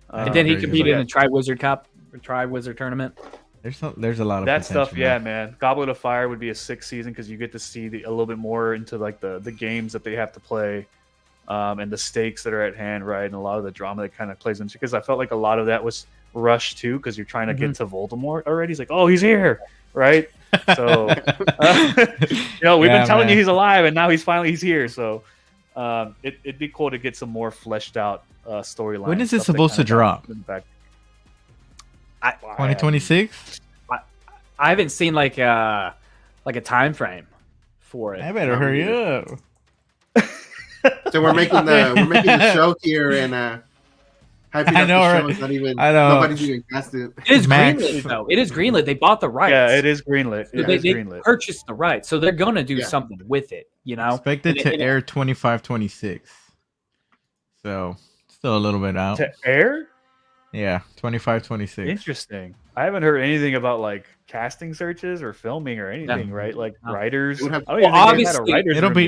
And then he competed in the Tri-Wizard Cup, or Tri-Wizard tournament. There's a lot of that potential, stuff. Yeah, man. Goblet of Fire would be a 6th season because you get to see a little bit more into like the games that they have to play, and the stakes that are at hand, right? And a lot of the drama that kind of plays into. Because I felt like a lot of that was rushed too, because you're trying to get to Voldemort already. He's like, oh, he's here, right? So we've been telling you he's alive, and now he's here. So it'd be cool to get some more fleshed out storyline. When is this supposed to drop? 2026. I haven't seen like a time frame for it. I better hurry up. So we're making the show here and hyping up the show. It's not even. I know. Nobody's even casted. It is greenlit though. It is greenlit. They bought the rights. Yeah, it is greenlit. They purchased the rights, so they're gonna do something with it. Expected to air 25-26. So still a little bit out. To air? Yeah, 25-26. Interesting. I haven't heard anything about like casting searches or filming or anything, right? Like writers. Obviously,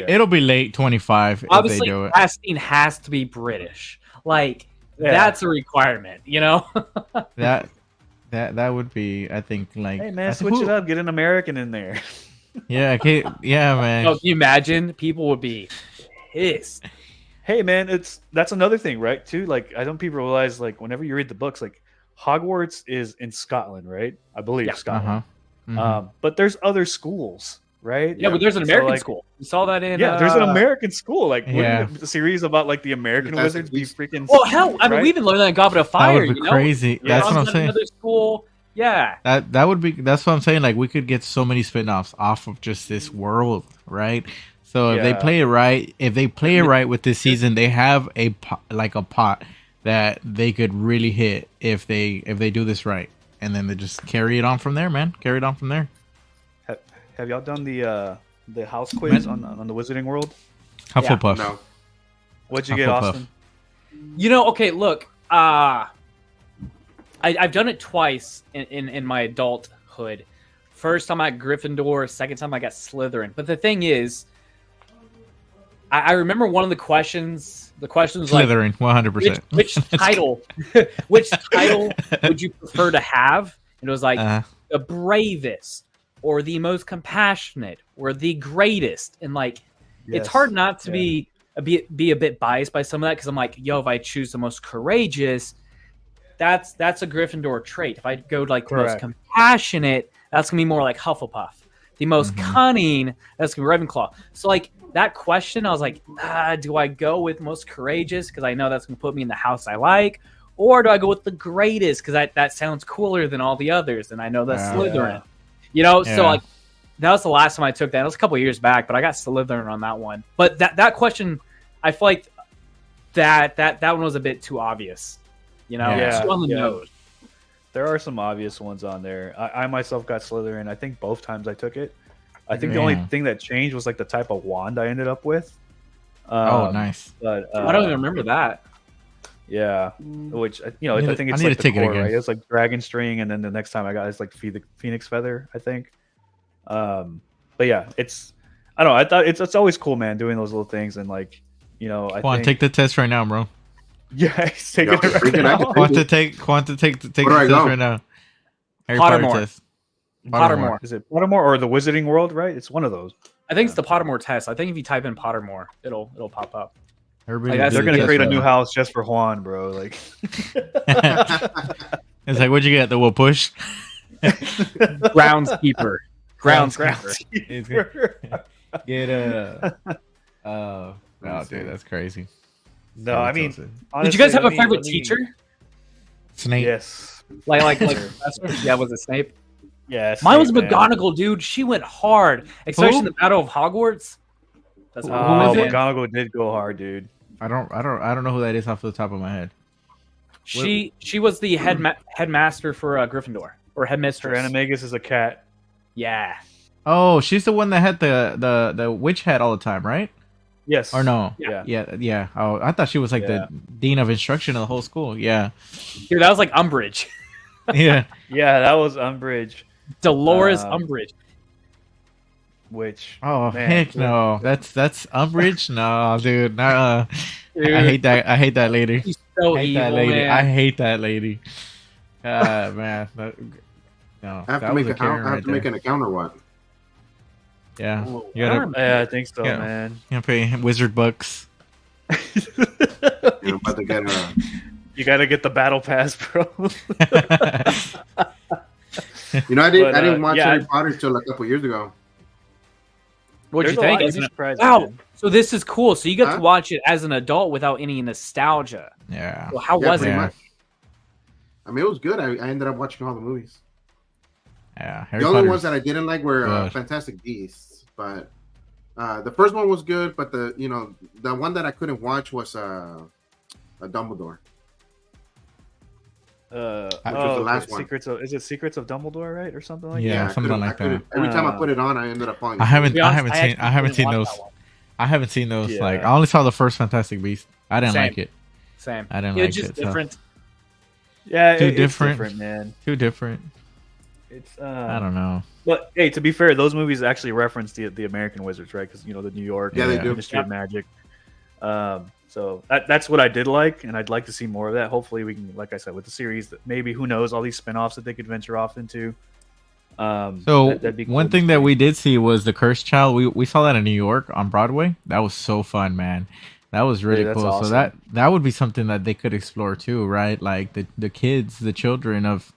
it'll be late 25 if they do it. Casting has to be British. Like that's a requirement, That would be, I think, like. Hey man, switch it up. Get an American in there. Yeah, okay, yeah, man. Oh, can you imagine? People would be pissed. Hey man, that's another thing, right? Too, like I don't people realize like whenever you read the books, like Hogwarts is in Scotland, right? I believe Yeah. Scotland. Mhm. But there's other schools, right? Yeah, but there's an American like, school. We saw that in. Yeah, there's an American school. Like, Yeah. wouldn't the series about like the American Fantastic wizards be Beasts. freaking? Well, hell, I mean, right? we even learned that in Goblet of That Fire. would be you know? crazy. Yeah. That's what I'm saying. Another school. Yeah. That would be. That's what I'm saying. Like we could get so many spin-offs off of just this world, right? So if they Yeah. play it right, with this season, they have a pot that they could really hit if they do this right, and then they just carry it on from there, man. Carry it on from there. Have y'all done the house quiz on the Wizarding World? Hufflepuff. No. What'd you get, Hufflepuff. Austin? You know, okay, look, I've done it twice in my adulthood. First time I got Gryffindor, second time I got Slytherin. But the thing is, I remember one of the questions. The question was like, Slytherin, 100%. which title, which title would you prefer to have? And it was like the bravest, or the most compassionate, or the greatest. And like, it's hard not to be a bit biased by some of that, because I'm like, yo, if I choose the most courageous, that's a Gryffindor trait. If I go like the most compassionate, that's gonna be more like Hufflepuff. The most cunning, that's gonna be Ravenclaw. So like that question, I was like, do I go with most courageous because I know that's gonna put me in the house I like, or do I go with the greatest because that sounds cooler than all the others, and I know that's Slytherin. You know, so like that was the last time I took that. It was a couple years back, but I got Slytherin on that one. But that question, I feel like that one was a bit too obvious. You know, too on the nose. There are some obvious ones on there. I myself got Slytherin. I think both times I took it. I think the only thing that changed was like the type of wand I ended up with. Oh, nice. But I don't even remember that. Yeah, which I think it's I need like to the take it core, again. right? It's like dragon string, and then the next time I got it's like phoenix feather, I think. But yeah, I don't know. I thought it's always cool, man, doing those little things, and like, I Come on, think, take the test right now, bro. yeah, he's taking it right freaking now. out. Want to take the test right now. Harry Pottermore. Potter test. Pottermore. Is it Pottermore or the Wizarding World? Right, it's one of those. I think it's the Pottermore test. I think if you type in Pottermore, it'll pop up. Everybody Like, do They're the gonna test create a right new now. house just for Juan, bro. Like, It's like, what'd you get? The Wha-POOSH? Groundskeeper. Groundskeeper. It's gonna get a. Oh, dude, that's crazy. No, I mean, Did you honestly, guys have a let me- favorite let me- teacher? Snape. Yes. Like professor? Yeah, was it Snape? Yeah. Mine was Snape, man. McGonagall, dude. She went hard, especially in the Battle of Hogwarts. That's Who Oh, is it? McGonagall did go hard, dude. I don't know who that is off the top of my head. She was the headmaster for Gryffindor, or headmistress. Animagus is a cat. Yeah. Oh, she's the one that had the witch hat all the time, right? Yes. Or no? Yeah. Yeah. Oh, I thought she was like the dean of instruction of the whole school. Yeah. Dude, that was like Umbridge. Yeah. Yeah, that was Umbridge. Dolores Umbridge. Which Oh, man, heck no. That's Umbridge? No, dude. Nah. Dude, I hate that lady. she's so I hate evil, that lady. man. I hate that lady. Man. No. I have that to was make a a Karen right to make there. an account or what? Yeah. Oh, You gotta, yeah, I think so, Yeah. man. you gotta pay wizard bucks. I'm about to get You gotta get the battle pass, bro. I didn't watch yeah, Harry Potter till a couple years ago. What'd you There's a lot think? of surprises, Wow. man. So this is cool. So you got Huh? to watch it as an adult without any nostalgia. Yeah. Well, how Yeah, was pretty it? Yeah. much. I mean, it was good. I ended up watching all the movies. Yeah. Harry The only Potter's ones that I didn't like were good. Fantastic Beasts, but the first one was good. But the one that I couldn't watch was a Dumbledore. was the last one. Is it Secrets of Dumbledore, right, or something like Yeah, that? something like that. Every time I put it on, I ended up falling. I haven't To be honest, I haven't actually seen didn't those. watch that one. I haven't seen those. Yeah. Like I only saw the first Fantastic Beast. I didn't Same. like it. Same. I didn't It like was just it. So. different. Yeah, Too it's different. man. Too different. It's I don't know. But hey, to be fair, those movies actually reference the American Wizards, right? Because the New York, Yeah, they do. Ministry of Magic. So that's what I did like, and I'd like to see more of that. Hopefully, we can, like I said, with the series, that maybe who knows all these spinoffs that they could venture off into. So that'd be one cool thing to that see. we did see was the Cursed Child. We saw that in New York on Broadway. That was so fun, man. That was really that's cool. awesome. So that would be something that they could explore too, right? Like the kids, the children of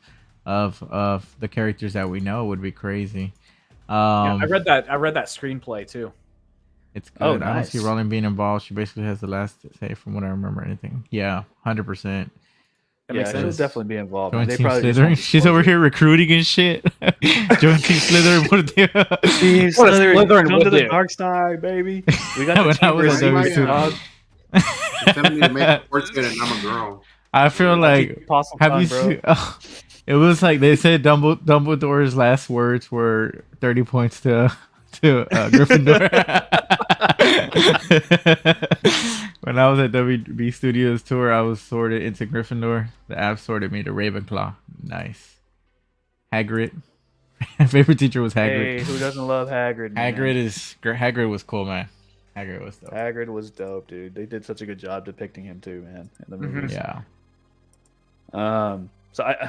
the characters that we know would be crazy. I read that screenplay too. It's good. Oh, I don't nice. see Rowling being involved. She basically has the last say from what I remember. Anything? Yeah, 100%. Yeah, she'll definitely be involved. Join They Team probably just Slytherin. won't She's disclose over it. here recruiting and shit. Join Team Slytherin. What do? Team What a Slytherin, Slytherin come would to the do. dark side, baby. We got the When I chamber was of a secrets, dude. dog. Tell me to make a sports kid and I'm a girl. I feel like Possum have time, you bro. seen? It was like they said Dumbledore's last words were 30 points to Gryffindor. When I was at WB Studios tour, I was sorted into Gryffindor. The app sorted me to Ravenclaw. Nice. Hagrid. My favorite teacher was Hagrid. Hey, who doesn't love Hagrid? Man? Hagrid was cool, man. Hagrid was dope. Hagrid was dope, dude. They did such a good job depicting him too, man. In the movies. Yeah. So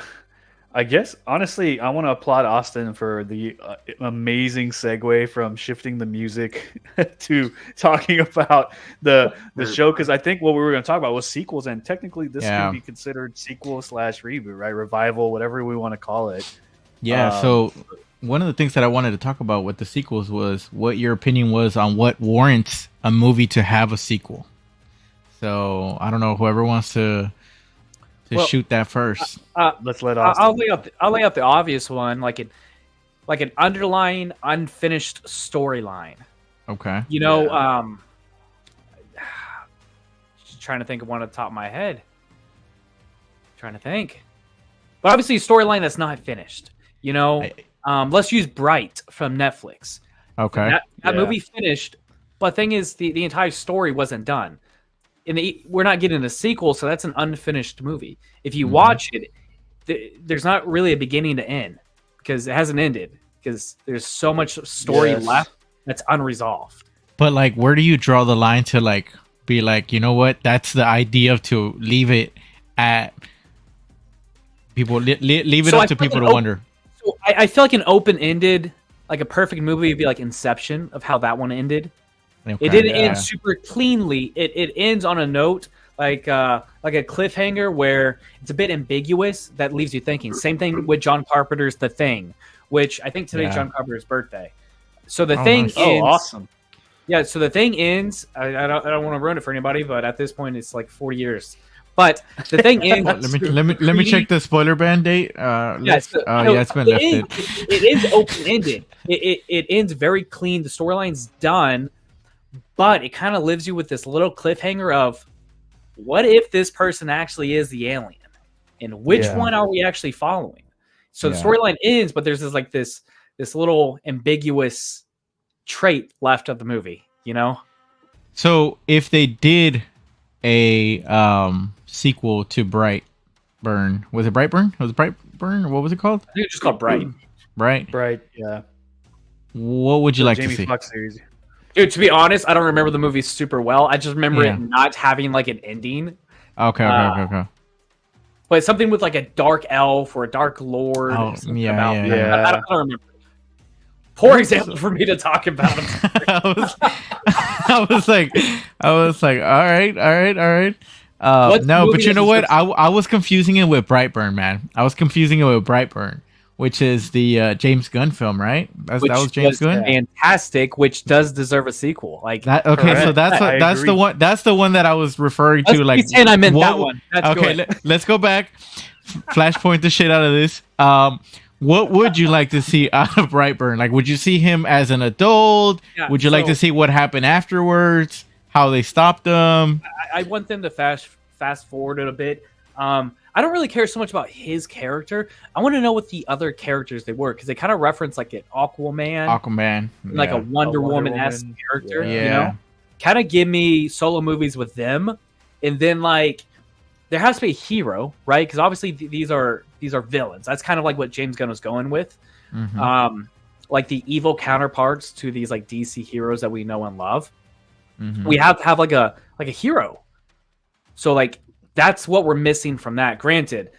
I guess honestly, I want to applaud Austin for the amazing segue from shifting the music to talking about the show, because I think what we were going to talk about was sequels, and technically this could be considered sequel / reboot, right? Revival, whatever we want to call it. Yeah. So one of the things that I wanted to talk about with the sequels was what your opinion was on what warrants a movie to have a sequel. So I don't know, whoever wants to shoot that first. Let's let Austin. I'll lay out the obvious one, like an underlying unfinished storyline. Okay. You know, just trying to think of one at the top of my head. Trying to think, but obviously a storyline that's not finished. You know, let's use Bright from Netflix. Okay. That movie finished, but thing is, the entire story wasn't done. We're not getting a sequel, so that's an unfinished movie. If you watch it, there's not really a beginning to end because it hasn't ended, because there's so much story left that's unresolved. But like, where do you draw the line to like be like, you know what? That's the idea to leave it at people. Leave it up to people to wonder. So I feel like an open-ended, like a perfect movie would be like Inception, of how that one ended. Okay, it didn't end super cleanly. It ends on a note like a cliffhanger where it's a bit ambiguous that leaves you thinking. Same thing with John Carpenter's The Thing, which I think today's John Carpenter's birthday. So The Thing ends. Oh, awesome. Yeah, so The Thing ends. I don't want to ruin it for anybody, but at this point it's like 40 years. But The Thing ends. let me check the spoiler ban date. It's been lifted. It ends open-ended. It ends very clean. The storyline's done. But it kind of leaves you with this little cliffhanger of, what if this person actually is the alien? And which one are we actually following? So the storyline ends, but there's this little ambiguous trait left of the movie, you know? So if they did a sequel to Brightburn, was it Brightburn? Was it Brightburn? Or what was it called? I think it's just called Bright. Bright, yeah. What would you like to see? Jamie Foxx series. Dude, to be honest, I don't remember the movie super well. I just remember it not having like an ending. Okay. But something with like a dark elf or a dark lord. Oh, I don't remember. Poor example for me to talk about. I was like, all right. No, but you know what? I was confusing it with Brightburn, man. I was confusing it with Brightburn, which is the James Gunn film, right? That was James Gunn. Fantastic, which does deserve a sequel. Like that. Okay, correct. So that's the one. That's the one that I was referring to. Like, and I meant that one. That's okay, let's go back. Flashpoint the shit out of this. What would you like to see out of Brightburn? Like, would you see him as an adult? Yeah, would you like to see what happened afterwards? How they stopped them? I want them to fast forward it a bit. I don't really care so much about his character. I want to know what the other characters they were, because they kind of reference like an Aquaman, like a Wonder Woman-esque character. Yeah. You know, kind of give me solo movies with them, and then like there has to be a hero, right? Because obviously these are villains. That's kind of like what James Gunn was going with, like the evil counterparts to these like DC heroes that we know and love. We have to have like a hero. So like, that's what we're missing from that. Granted,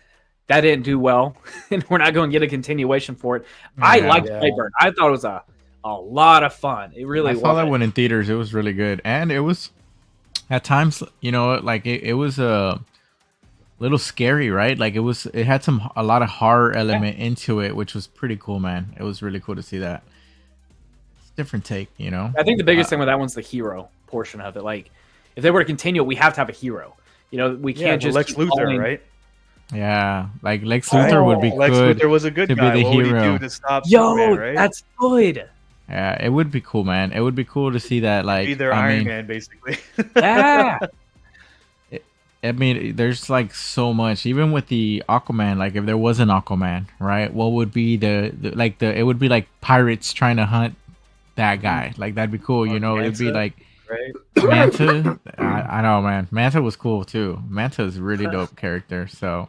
that didn't do well, and we're not going to get a continuation for it. I liked Brightburn. I thought it was a lot of fun. It really was. I saw that one in theaters. It was really good, and it was At times, you know, like it was a little scary, right? Like it had a lot of horror element into it, which was pretty cool, man. It was really cool to see that. It's a different take, you know. I think the biggest thing with that one's the hero portion of it. Like, if they were to continue, we have to have a hero. You know, we can't just Lex Luthor, right? Yeah, like Lex Luthor would be Lex good. Luthor was a good to guy. be the What would he hero. do to stop Yo, Superman, right? that's good. Yeah, it would be cool, man. It would be cool to see that. Like, Be their Iron Man, basically. Yeah. I mean, there's like so much. Even with the Aquaman, like if there was an Aquaman, right? What would be it would be like pirates trying to hunt that guy. Like that'd be cool, you know. Manta, It'd be like right? Manta. I know, man. Manta was cool too. Manta is a really dope character. So,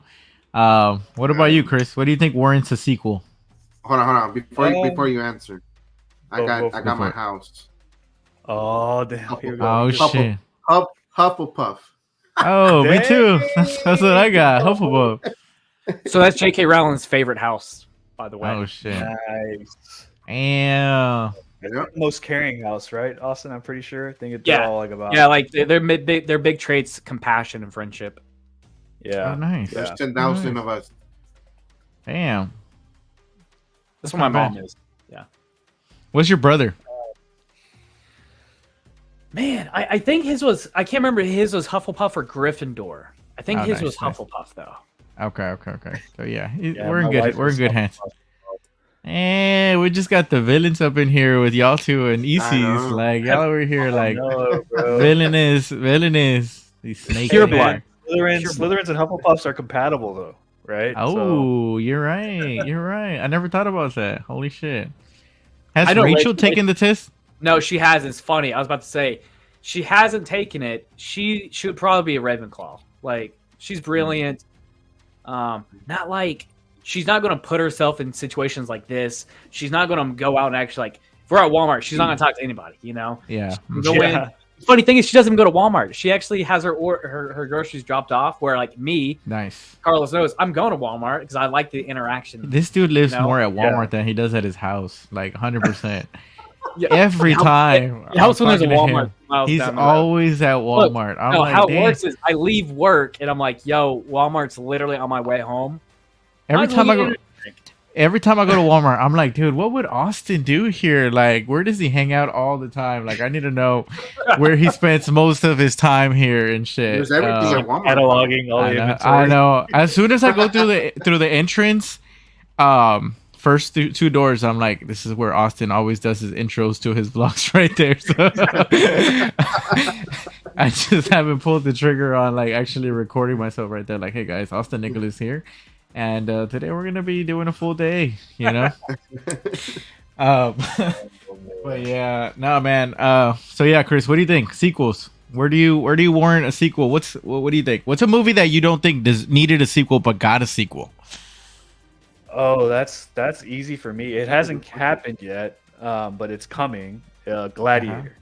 what about you, Chris? What do you think warrants a sequel? Hold on. Before you answer, I Go got my it. house. Oh, damn. Here we go. Oh shit. Hufflepuff. Oh, me too. That's what I got. Hufflepuff. So that's J.K. Rowling's favorite house, by the way. Oh shit. Nice. Damn. Yep. Most caring house, right, Austin? I'm pretty sure. I think it's Yeah. all like about. Yeah, like their big traits: compassion and friendship. Yeah. Oh, nice. There's 10,000 of us. Damn. That's what my not mom bad. is. Yeah. What's your brother? Man, I think his was. I can't remember his was Hufflepuff or Gryffindor. I think Oh, his nice, was nice. Hufflepuff though. Okay. So yeah, Yeah, we're in my good. wife We're in was good Hufflepuff. hands. And we just got the villains up in here with y'all two and ECs. know. Like y'all over here, like No, bro. villainous. These snakes. Pure in blood. there. Slytherins and Hufflepuffs are compatible, though, right? Oh, you're right. You're right. I never thought about that. Holy shit. Has I know, Rachel like- taken the test? No, she hasn't. It's funny. I was about to say she hasn't taken it. She should probably be a Ravenclaw. Like she's brilliant. Not like she's not going to put herself in situations like this. She's not going to go out and actually like. If we're at Walmart, she's not going to talk to anybody. You know. Yeah. Go in. Yeah. The funny thing is, she doesn't even go to Walmart. She actually has her groceries dropped off. Where like me, Nice. Carlos knows, I'm going to Walmart because I like the interaction. This dude lives You know? more at Walmart than he does at his house. Like 100%. Yeah, Every time. It helps I'm when there's a talking to Walmart. him, miles He's down the road. always at Walmart. I'm No, like, how it "Dang." works is I leave work and I'm like, yo, Walmart's literally on my way home. Every Might as time well I go, get every time I go to Walmart, I'm like, dude, what would Austin do here? Like, where does he hang out all the time? Like, I need to know where he spends most of his time here and shit. There's everything at Walmart. Cataloging all the inventory. I know. As soon as I go through the entrance, first two doors, I'm like, this is where Austin always does his intros to his vlogs right there. So I just haven't pulled the trigger on like actually recording myself right there. Like, hey guys, Austin Nicholas here, and today we're gonna be doing a full day. You know. But yeah, no man. So yeah, Chris, what do you think? Sequels? Where do you warrant a sequel? What do you think? What's a movie that you don't think needed a sequel but got a sequel? Oh, that's easy for me. It hasn't happened yet, but it's coming. Gladiator.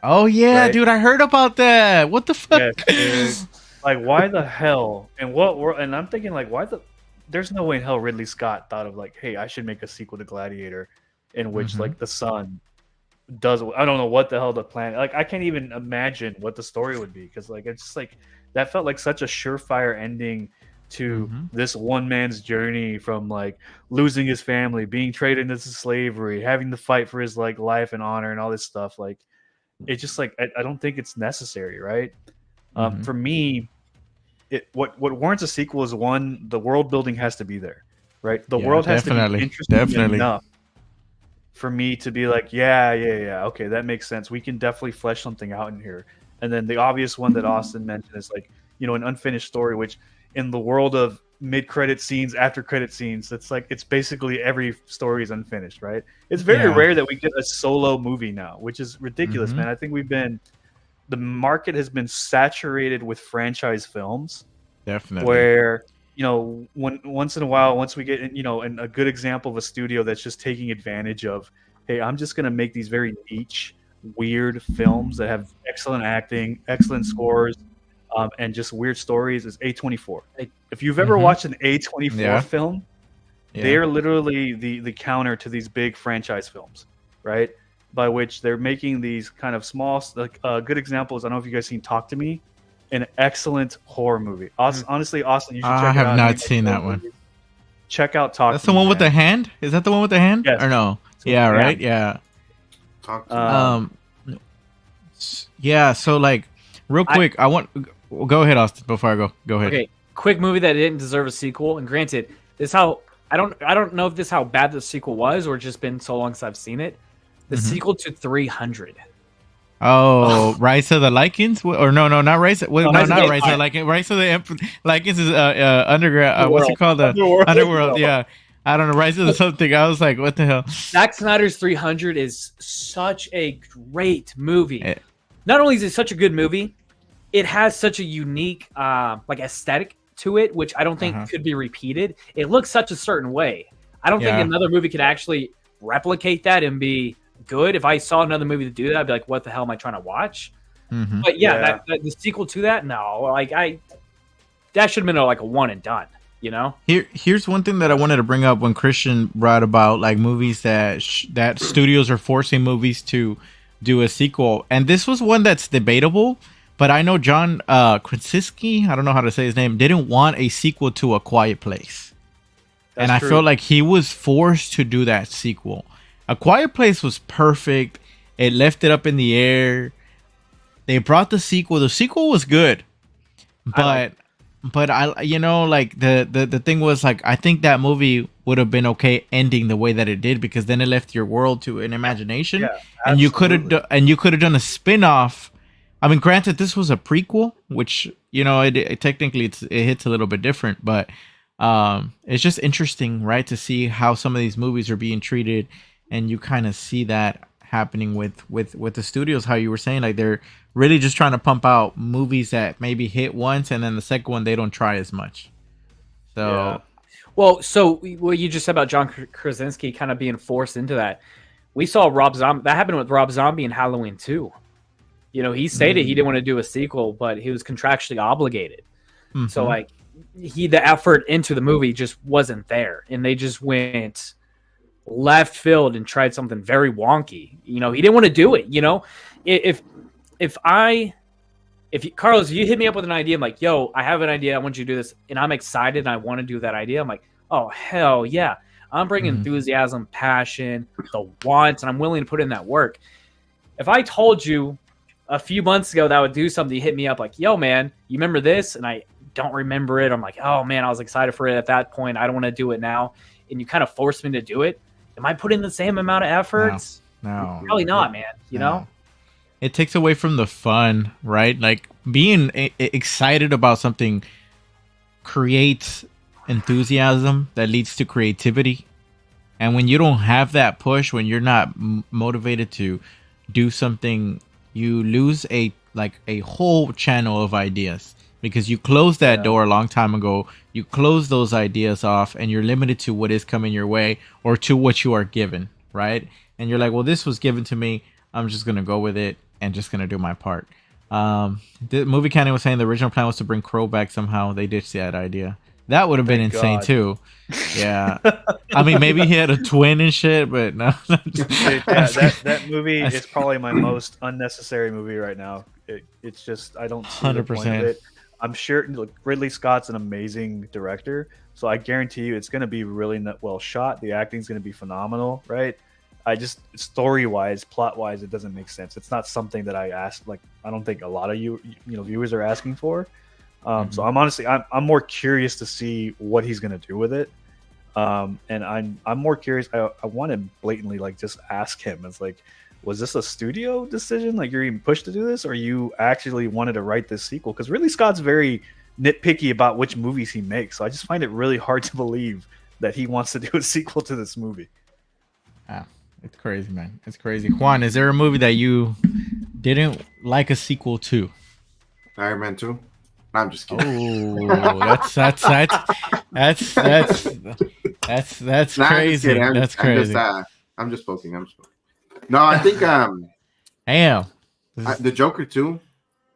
Oh yeah, Right. dude, I heard about that. What the fuck? Yes, dude. Like, why the hell? And what? And I'm thinking, like, why the? There's no way in hell Ridley Scott thought of like, hey, I should make a sequel to Gladiator, in which Mhm. like the son does. I don't know what the hell the plan. Like, I can't even imagine what the story would be because like it's just like that felt like such a surefire ending to Mhm. this one man's journey from like losing his family, being traded into slavery, having to fight for his like life and honor and all this stuff. Like, it's just like I don't think it's necessary, right? Mhm. For me, what warrants a sequel is one, the world building has to be there, right? The Yeah, world has to definitely, be interesting definitely. enough for me to be like, yeah, okay, that makes sense. We can definitely flesh something out in here. And then the obvious one that Austin mentioned is like, an unfinished story, which in the world of mid-credit scenes, after-credit scenes, it's basically every story is unfinished, right? It's very Yeah. rare that we get a solo movie now, which is ridiculous, Mhm. man. I think the market has been saturated with franchise films Definitely. where once in a while, once we get a good example of a studio that's just taking advantage of, hey, I'm just going to make these very niche, weird films that have excellent acting, excellent scores, and just weird stories, is A24. If you've ever Mhm. watched an A24 Yeah. film, Yeah. they're literally the counter to these big franchise films, right? by which they're making these kind of small, like good examples. I don't know if you guys seen Talk to Me, an excellent horror movie. Honestly, Austin, you should check it out. I have not seen that one. Check out Talk. That's the one with the hand. Is that the one with the hand? Yes. Or no? Yeah. Right. Yeah. Talk to me. Yeah. So like, real quick, I want. Go ahead, Austin. Before I go ahead. Okay, quick movie that didn't deserve a sequel. And granted, this how I don't know if this how bad the sequel was, or it's just been so long since I've seen it. The sequel to 300. Oh, Rise of the Lycans? Or no, not Rise. Well, no, not Rise of the Lycans. Rise of the Lycans is underground. What's it called? Underworld. Yeah. I don't know. Rise of the something. I was like, what the hell? Zack Snyder's 300 is such a great movie. Not only is it such a good movie, it has such a unique like aesthetic to it, which I don't think could be repeated. It looks such a certain way. I don't think another movie could actually replicate that and be good. If I saw another movie to do that, I'd be like, what the hell am I trying to watch? But yeah. That the sequel to that, no, like that should have been like a one and done, you know. Here's one thing that I wanted to bring up when Christian brought about like movies that studios are forcing movies to do a sequel, and this was one that's debatable, but I know John Krasinski, I don't know how to say his name, didn't want a sequel to A Quiet Place. And I felt like he was forced to do that sequel. A Quiet Place was perfect. It left it up in the air. They brought the sequel. The sequel was good, but I you know, like the thing was like, I think that movie would have been okay ending the way that it did, because then it left your world to an imagination, and you could have done a spin-off. I mean, granted, this was a prequel, which, you know, it technically it hits a little bit different, but it's just interesting, right, to see how some of these movies are being treated. And you kind of see that happening with the studios, how you were saying, like they're really just trying to pump out movies that maybe hit once, and then the second one they don't try as much. So, well, so what you just said about John Krasinski kind of being forced into that, we saw Rob Zombie. That happened with Rob Zombie in Halloween 2. You know, he stated he didn't want to do a sequel, but he was contractually obligated. So like the effort into the movie just wasn't there, and they just went left field and tried something very wonky. You know, he didn't want to do it. You know, if Carlos, you hit me up with an idea, I'm like, yo, I have an idea, I want you to do this, and I'm excited and I want to do that idea, I'm like, oh hell yeah, I'm bringing enthusiasm, passion, the want, and I'm willing to put in that work. If I told you a few months ago that I would do something, you hit me up like, yo man, you remember this? And I don't remember it. I'm like, oh man, I was excited for it at that point, I don't want to do it now, and you kind of forced me to do it. Am I putting the same amount of efforts? No. Probably not, man. You know? It takes away from the fun, right? Like being excited about something creates enthusiasm that leads to creativity. And when you don't have that push, when you're not motivated to do something, you lose a whole channel of ideas, because you closed that door a long time ago. You close those ideas off, and you're limited to what is coming your way or to what you are given, right? And you're like, well, this was given to me, I'm just gonna go with it and just gonna do my part. The movie Cannon was saying the original plan was to bring Crow back somehow. They ditched that idea. That would have been insane too. Yeah, I mean, maybe he had a twin and shit, but no. That movie is probably my most unnecessary movie right now. It's just, I don't see 100%. The point of it. I'm sure Ridley Scott's an amazing director, so I guarantee you it's going to be really well shot. The acting's going to be phenomenal, right? I just, story-wise, plot-wise, it doesn't make sense. It's not something that I asked. Like, I don't think a lot of viewers are asking for. So I'm more curious to see what he's going to do with it. And I'm more curious. I want to blatantly just ask him. It's like, was this a studio decision? Like, you're even pushed to do this, or you actually wanted to write this sequel? Because Ridley Scott's very nitpicky about which movies he makes. So I just find it really hard to believe that he wants to do a sequel to this movie. It's crazy, man. It's crazy. Juan, is there a movie that you didn't like a sequel to? Iron Man 2. I'm just kidding. Oh, that's crazy. That's crazy. I'm just poking. No, I think damn. The Joker 2.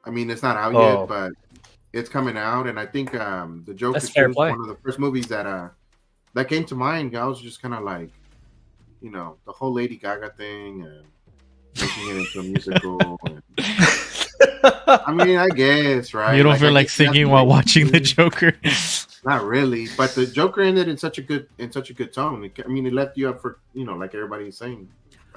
I mean, it's not out yet, but it's coming out, and I think the Joker 2 is one of the first movies that came to mind. I was just kind of like, the whole Lady Gaga thing, and making it into a musical. I mean, I guess, right? You don't feel like singing while watching the Joker? Not really, but the Joker ended in such a good tone. I mean, it left you up for like everybody's saying.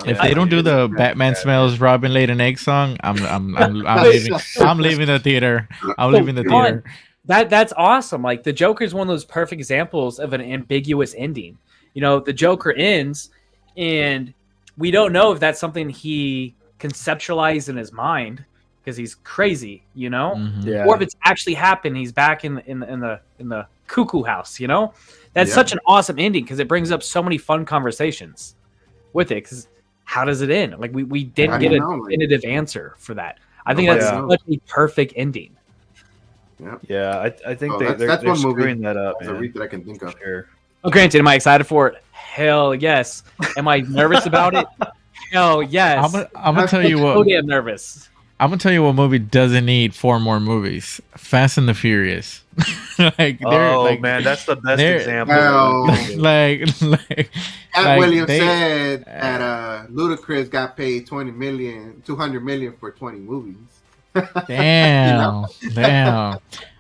If they don't do the Batman smells Robin laid an egg song, I'm leaving. I'm leaving the theater. I'm leaving the theater. That's awesome. Like the Joker is one of those perfect examples of an ambiguous ending. The Joker ends, and we don't know if that's something he conceptualized in his mind because he's crazy, Mm-hmm. Yeah. or if it's actually happened. He's back in the cuckoo house. That's such an awesome ending because it brings up so many fun conversations with it. Because how does it end? Like we didn't get a definitive answer for that. I think that's such a perfect ending. Yeah, I think they're one movie screwing that up. that I can think of. Sure. Well, granted, am I excited for it? Hell yes. Am I nervous about it? Hell yes. I'm gonna tell you what. So damn nervous. I'm gonna tell you what movie doesn't need 4 more movies. Fast and the Furious. Man, that's the best example. Cat Williams said that Ludacris got paid $200 million for 20 movies. Damn.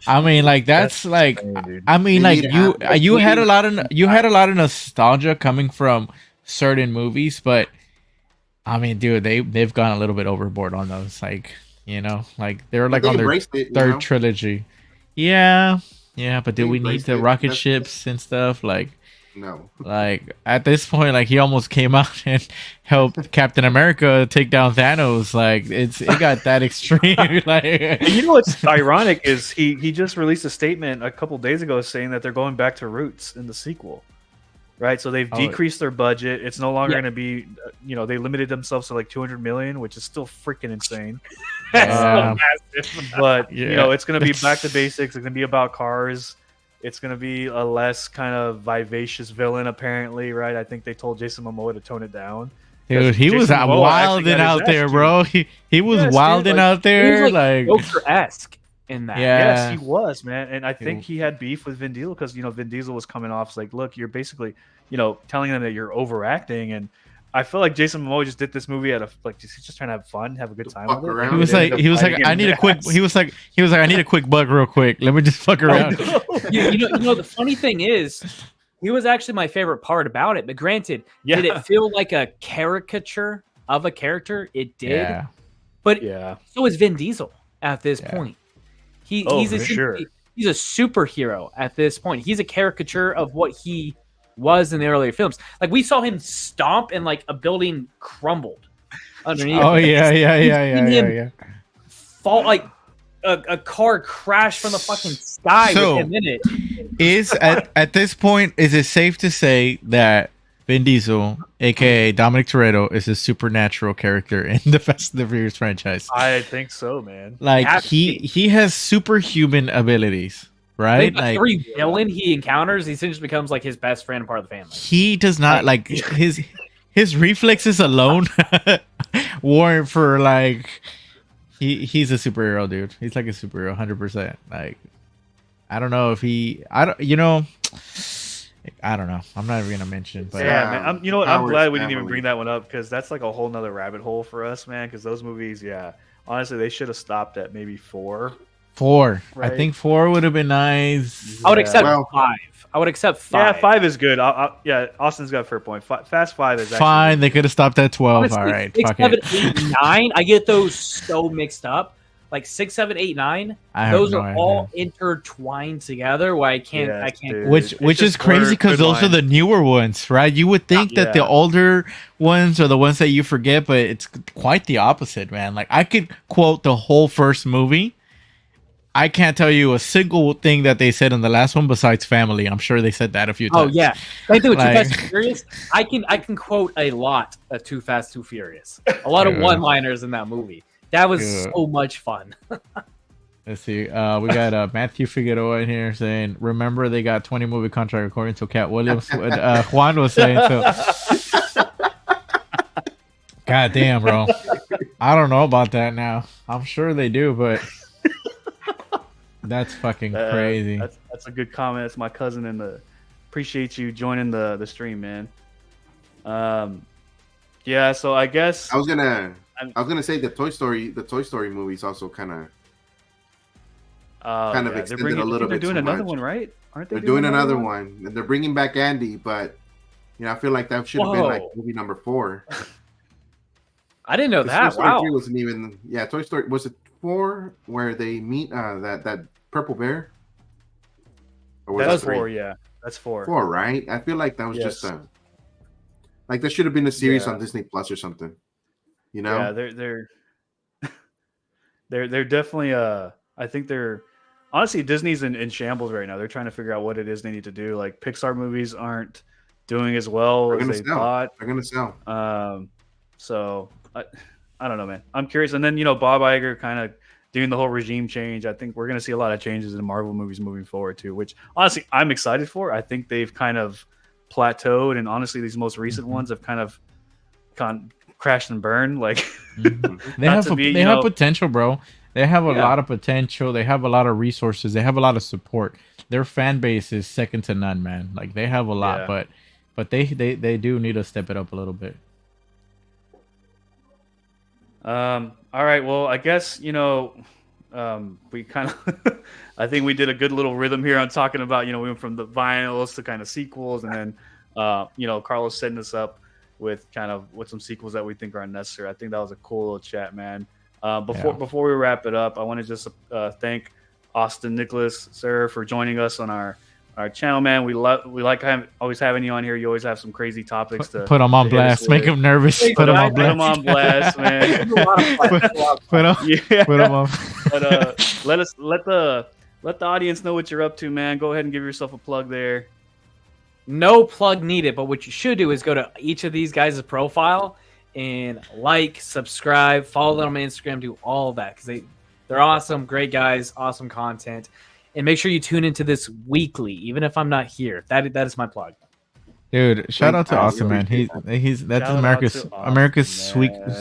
I mean, like that's like. Insane, I mean, like you had a lot of nostalgia coming from certain movies, but I mean, dude, they've gone a little bit overboard on those. Like like they're like on their third trilogy. Yeah, but do we need the rocket ships and stuff? Like, no. Like at this point, like he almost came out and helped Captain America take down Thanos. Like it got that extreme. Like, and what's ironic is he just released a statement a couple days ago saying that they're going back to roots in the sequel. Right, so they've decreased their budget. It's no longer going to be, they limited themselves to like 200 million, which is still freaking insane. But it's going to be back to basics. It's going to be about cars. It's going to be a less kind of vivacious villain, apparently. Right? I think they told Jason Momoa to tone it down. Dude, he was wilding out there, bro. He was wilding out there, like Joker-esque. In that, yes, he was, man, and I think he had beef with Vin Diesel because Vin Diesel was coming off like, look, you're basically, telling them that you're overacting, and I feel like Jason Momoa just did this movie he's just trying to have fun, have a good time with it. He was like, I need a quick. He was like, I need a quick bug, real quick. Let me just fuck around. The funny thing is, he was actually my favorite part about it. But granted, did it feel like a caricature of a character? It did, but so is Vin Diesel at this point. He's a superhero at this point. He's a caricature of what he was in the earlier films. Like we saw him stomp and like a building crumbled underneath. Oh yeah. Fall like a car crashed from the fucking sky within a minute. Is at this point, is it safe to say that Vin Diesel, aka Dominic Toretto, is a supernatural character in the Fast and the Furious franchise? I think so, man. Like he has superhuman abilities, right? Like every villain he encounters, he just becomes like his best friend and part of the family. He does not like his reflexes alone warrant for like he's a superhero, dude. He's like a superhero, 100%. Like I don't know if I don't know. I'm not even gonna mention. But man. I'm glad we didn't even bring that one up because that's like a whole nother rabbit hole for us, man. Because those movies, honestly, they should have stopped at maybe 4. 4. Right? I think 4 would have been nice. I would accept 5. I would accept 5. Yeah, 5 is good. Austin's got a fair point. Fast 5 is fine. They could have stopped at 12. Honestly, all right. 6, 7, 8, 9. I get those so mixed up. Like 6, 7, 8, 9. Those are all intertwined together. Where I can't. Dude. Which is crazy because those are the newer ones, right? You would think that the older ones are the ones that you forget, but it's quite the opposite, man. Like I could quote the whole first movie. I can't tell you a single thing that they said in the last one besides family. I'm sure they said that a few times. Oh yeah, I do. Too Fast, Too Furious. I can quote a lot of Too Fast, Too Furious. A lot of one-liners in that movie. That was so much fun. Let's see. We got Matthew Figueroa in here saying, "Remember they got 20 movie contract according to Cat Williams." Juan was saying so. God damn, bro. I don't know about that now. I'm sure they do, but that's fucking crazy. That's a good comment. It's my cousin in the. Appreciate you joining the stream, man. Yeah. So I guess I was gonna I was gonna say the Toy Story movies also kind of extended a little bit. They're doing too another much. one, right? Aren't they? They're doing another one, and they're bringing back Andy, but I feel like that should have been like movie number 4. I didn't know that. Toy Story Wow. 3 wasn't even. Yeah, Toy Story was it 4 where they meet that purple bear? Or was That's it 3? 4. Yeah, that's 4. 4, right? I feel like that was just like that should have been a series on Disney Plus or something. Yeah, they're definitely. I think they're honestly Disney's in shambles right now. They're trying to figure out what it is they need to do. Like Pixar movies aren't doing as well as they thought. They're gonna sell. So I don't know, man. I'm curious. And then Bob Iger kind of doing the whole regime change. I think we're gonna see a lot of changes in Marvel movies moving forward too, which honestly I'm excited for. I think they've kind of plateaued, and honestly these most recent ones have kind of crashed and burned. Like they have potential, bro. They have a lot of potential. They have a lot of resources. They have a lot of support. Their fan base is second to none, man. Like they have a lot, but they do need to step it up a little bit. All right. Well, I guess we kind of I think we did a good little rhythm here on talking about we went from the vinyls to kind of sequels, and then Carlos setting us up with some sequels that we think are unnecessary. I think that was a cool little chat, man. Before we wrap it up, I want to just thank Austin Nicholas, sir, for joining us on our channel, man. We like always having you on here. You always have some crazy topics to put them on blast, make them nervous. Put them on blast, man. Put them on. But let the audience know what you're up to, man. Go ahead and give yourself a plug there. No plug needed, but what you should do is go to each of these guys' profile and subscribe, follow them on Instagram, do all of that because they're awesome, great guys, awesome content. And make sure you tune into this weekly, even if I'm not here. That is my plug. Dude, shout out to Austin, man. That's America's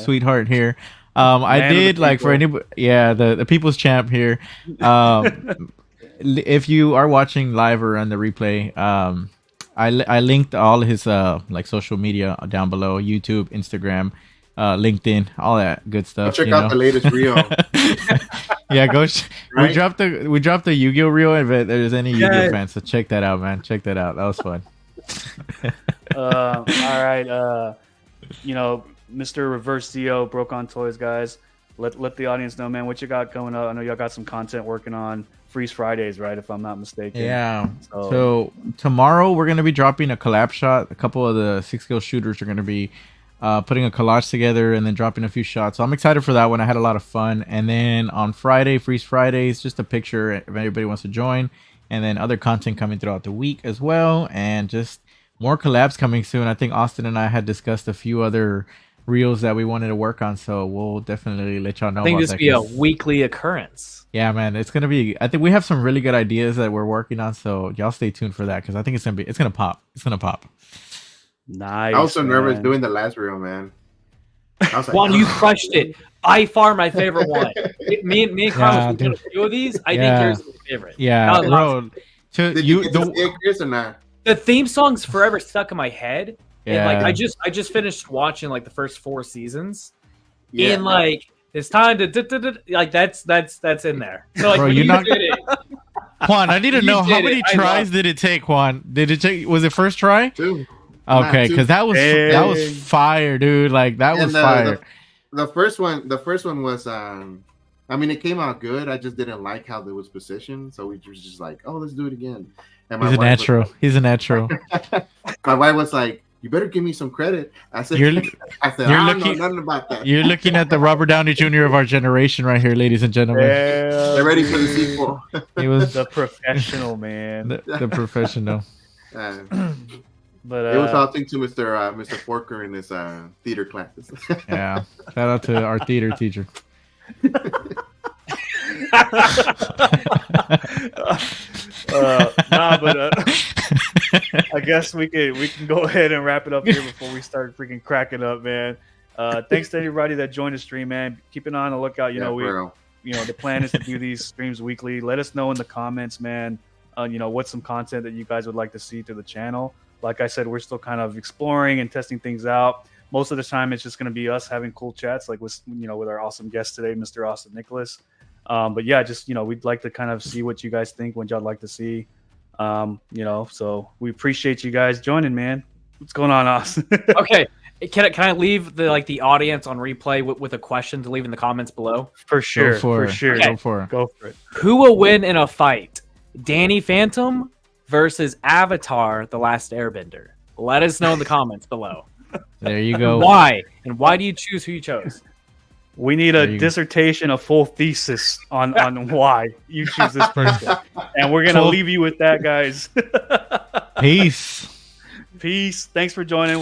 sweetheart here. I did for anybody, the people's champ here. If you are watching live or on the replay, I linked all his social media down below: YouTube, Instagram, LinkedIn, all that good stuff. Go check out the latest reel. Yeah, go. Right? We dropped the Yu-Gi-Oh reel. If there's any Yu-Gi-Oh fans, so check that out, man. Check that out. That was fun. All right, Mr. Reverse CEO, Broke on Toys, guys. Let the audience know, man, what you got coming up. I know y'all got some content working on Freeze Fridays, right? If I'm not mistaken. Yeah. So tomorrow we're gonna be dropping a collab shot. A couple of the 6-skill shooters are gonna be putting a collage together and then dropping a few shots. So I'm excited for that one. I had a lot of fun. And then on Friday, Freeze Fridays, just a picture if anybody wants to join. And then other content coming throughout the week as well. And just more collabs coming soon. I think Austin and I had discussed a few other reels that we wanted to work on. So we'll definitely let y'all know about that. I think this will be a weekly occurrence. Yeah, man. It's going to be, I think we have some really good ideas that we're working on. So y'all stay tuned for that because I think it's going to pop. It's going to pop. Nice. I was so nervous doing the last reel, man. I was like, Juan, you crushed it. By far my favorite one. Me and Carlos did a few of these. I think yours is my favorite. Yeah, bro. Did you get Chris or not? The theme song's forever stuck in my head. Yeah. And I just finished watching the first 4 seasons. Yeah. And it's time to that's in there. So bro, you're not Juan, I need to know how many tries did it take, Juan? Was it first try? 2. Okay, because that was fire, dude. That was fire. The first one was it came out good. I just didn't like how it was positioned, so we were just like, oh, let's do it again. And He's a natural. My wife was like, you better give me some credit. I said, I don't know nothing about that. You're looking at the Robert Downey Jr. of our generation right here, ladies and gentlemen. They're ready for the sequel. He was the professional, man. The professional. But it was all thanks to Mr. Forker in his theater classes. Yeah, shout out to our theater teacher. I guess we can go ahead and wrap it up here before we start freaking cracking up, man. Thanks to everybody that joined the stream, man. Keep an eye on the lookout. The plan is to do these streams weekly. Let us know in the comments, man. What's some content that you guys would like to see to the channel. Like I said, we're still kind of exploring and testing things out. most of the time it's just going to be us having cool chats, like with our awesome guest today, Mr. Austin Nicholas. But yeah, just we'd like to kind of see what you guys think, what y'all like to see. So we appreciate you guys joining, man. What's going on, Austin? Okay. Can I leave the audience on replay with a question to leave in the comments below? For sure. For sure. Okay. Go for it. Who will win in a fight? Danny Phantom versus Avatar: The Last Airbender. Let us know in the comments below. There you go. Why? And why do you choose who you chose? We need a dissertation, a full thesis on why you choose this person. And we're going to leave you with that, guys. Peace. Peace. Thanks for joining.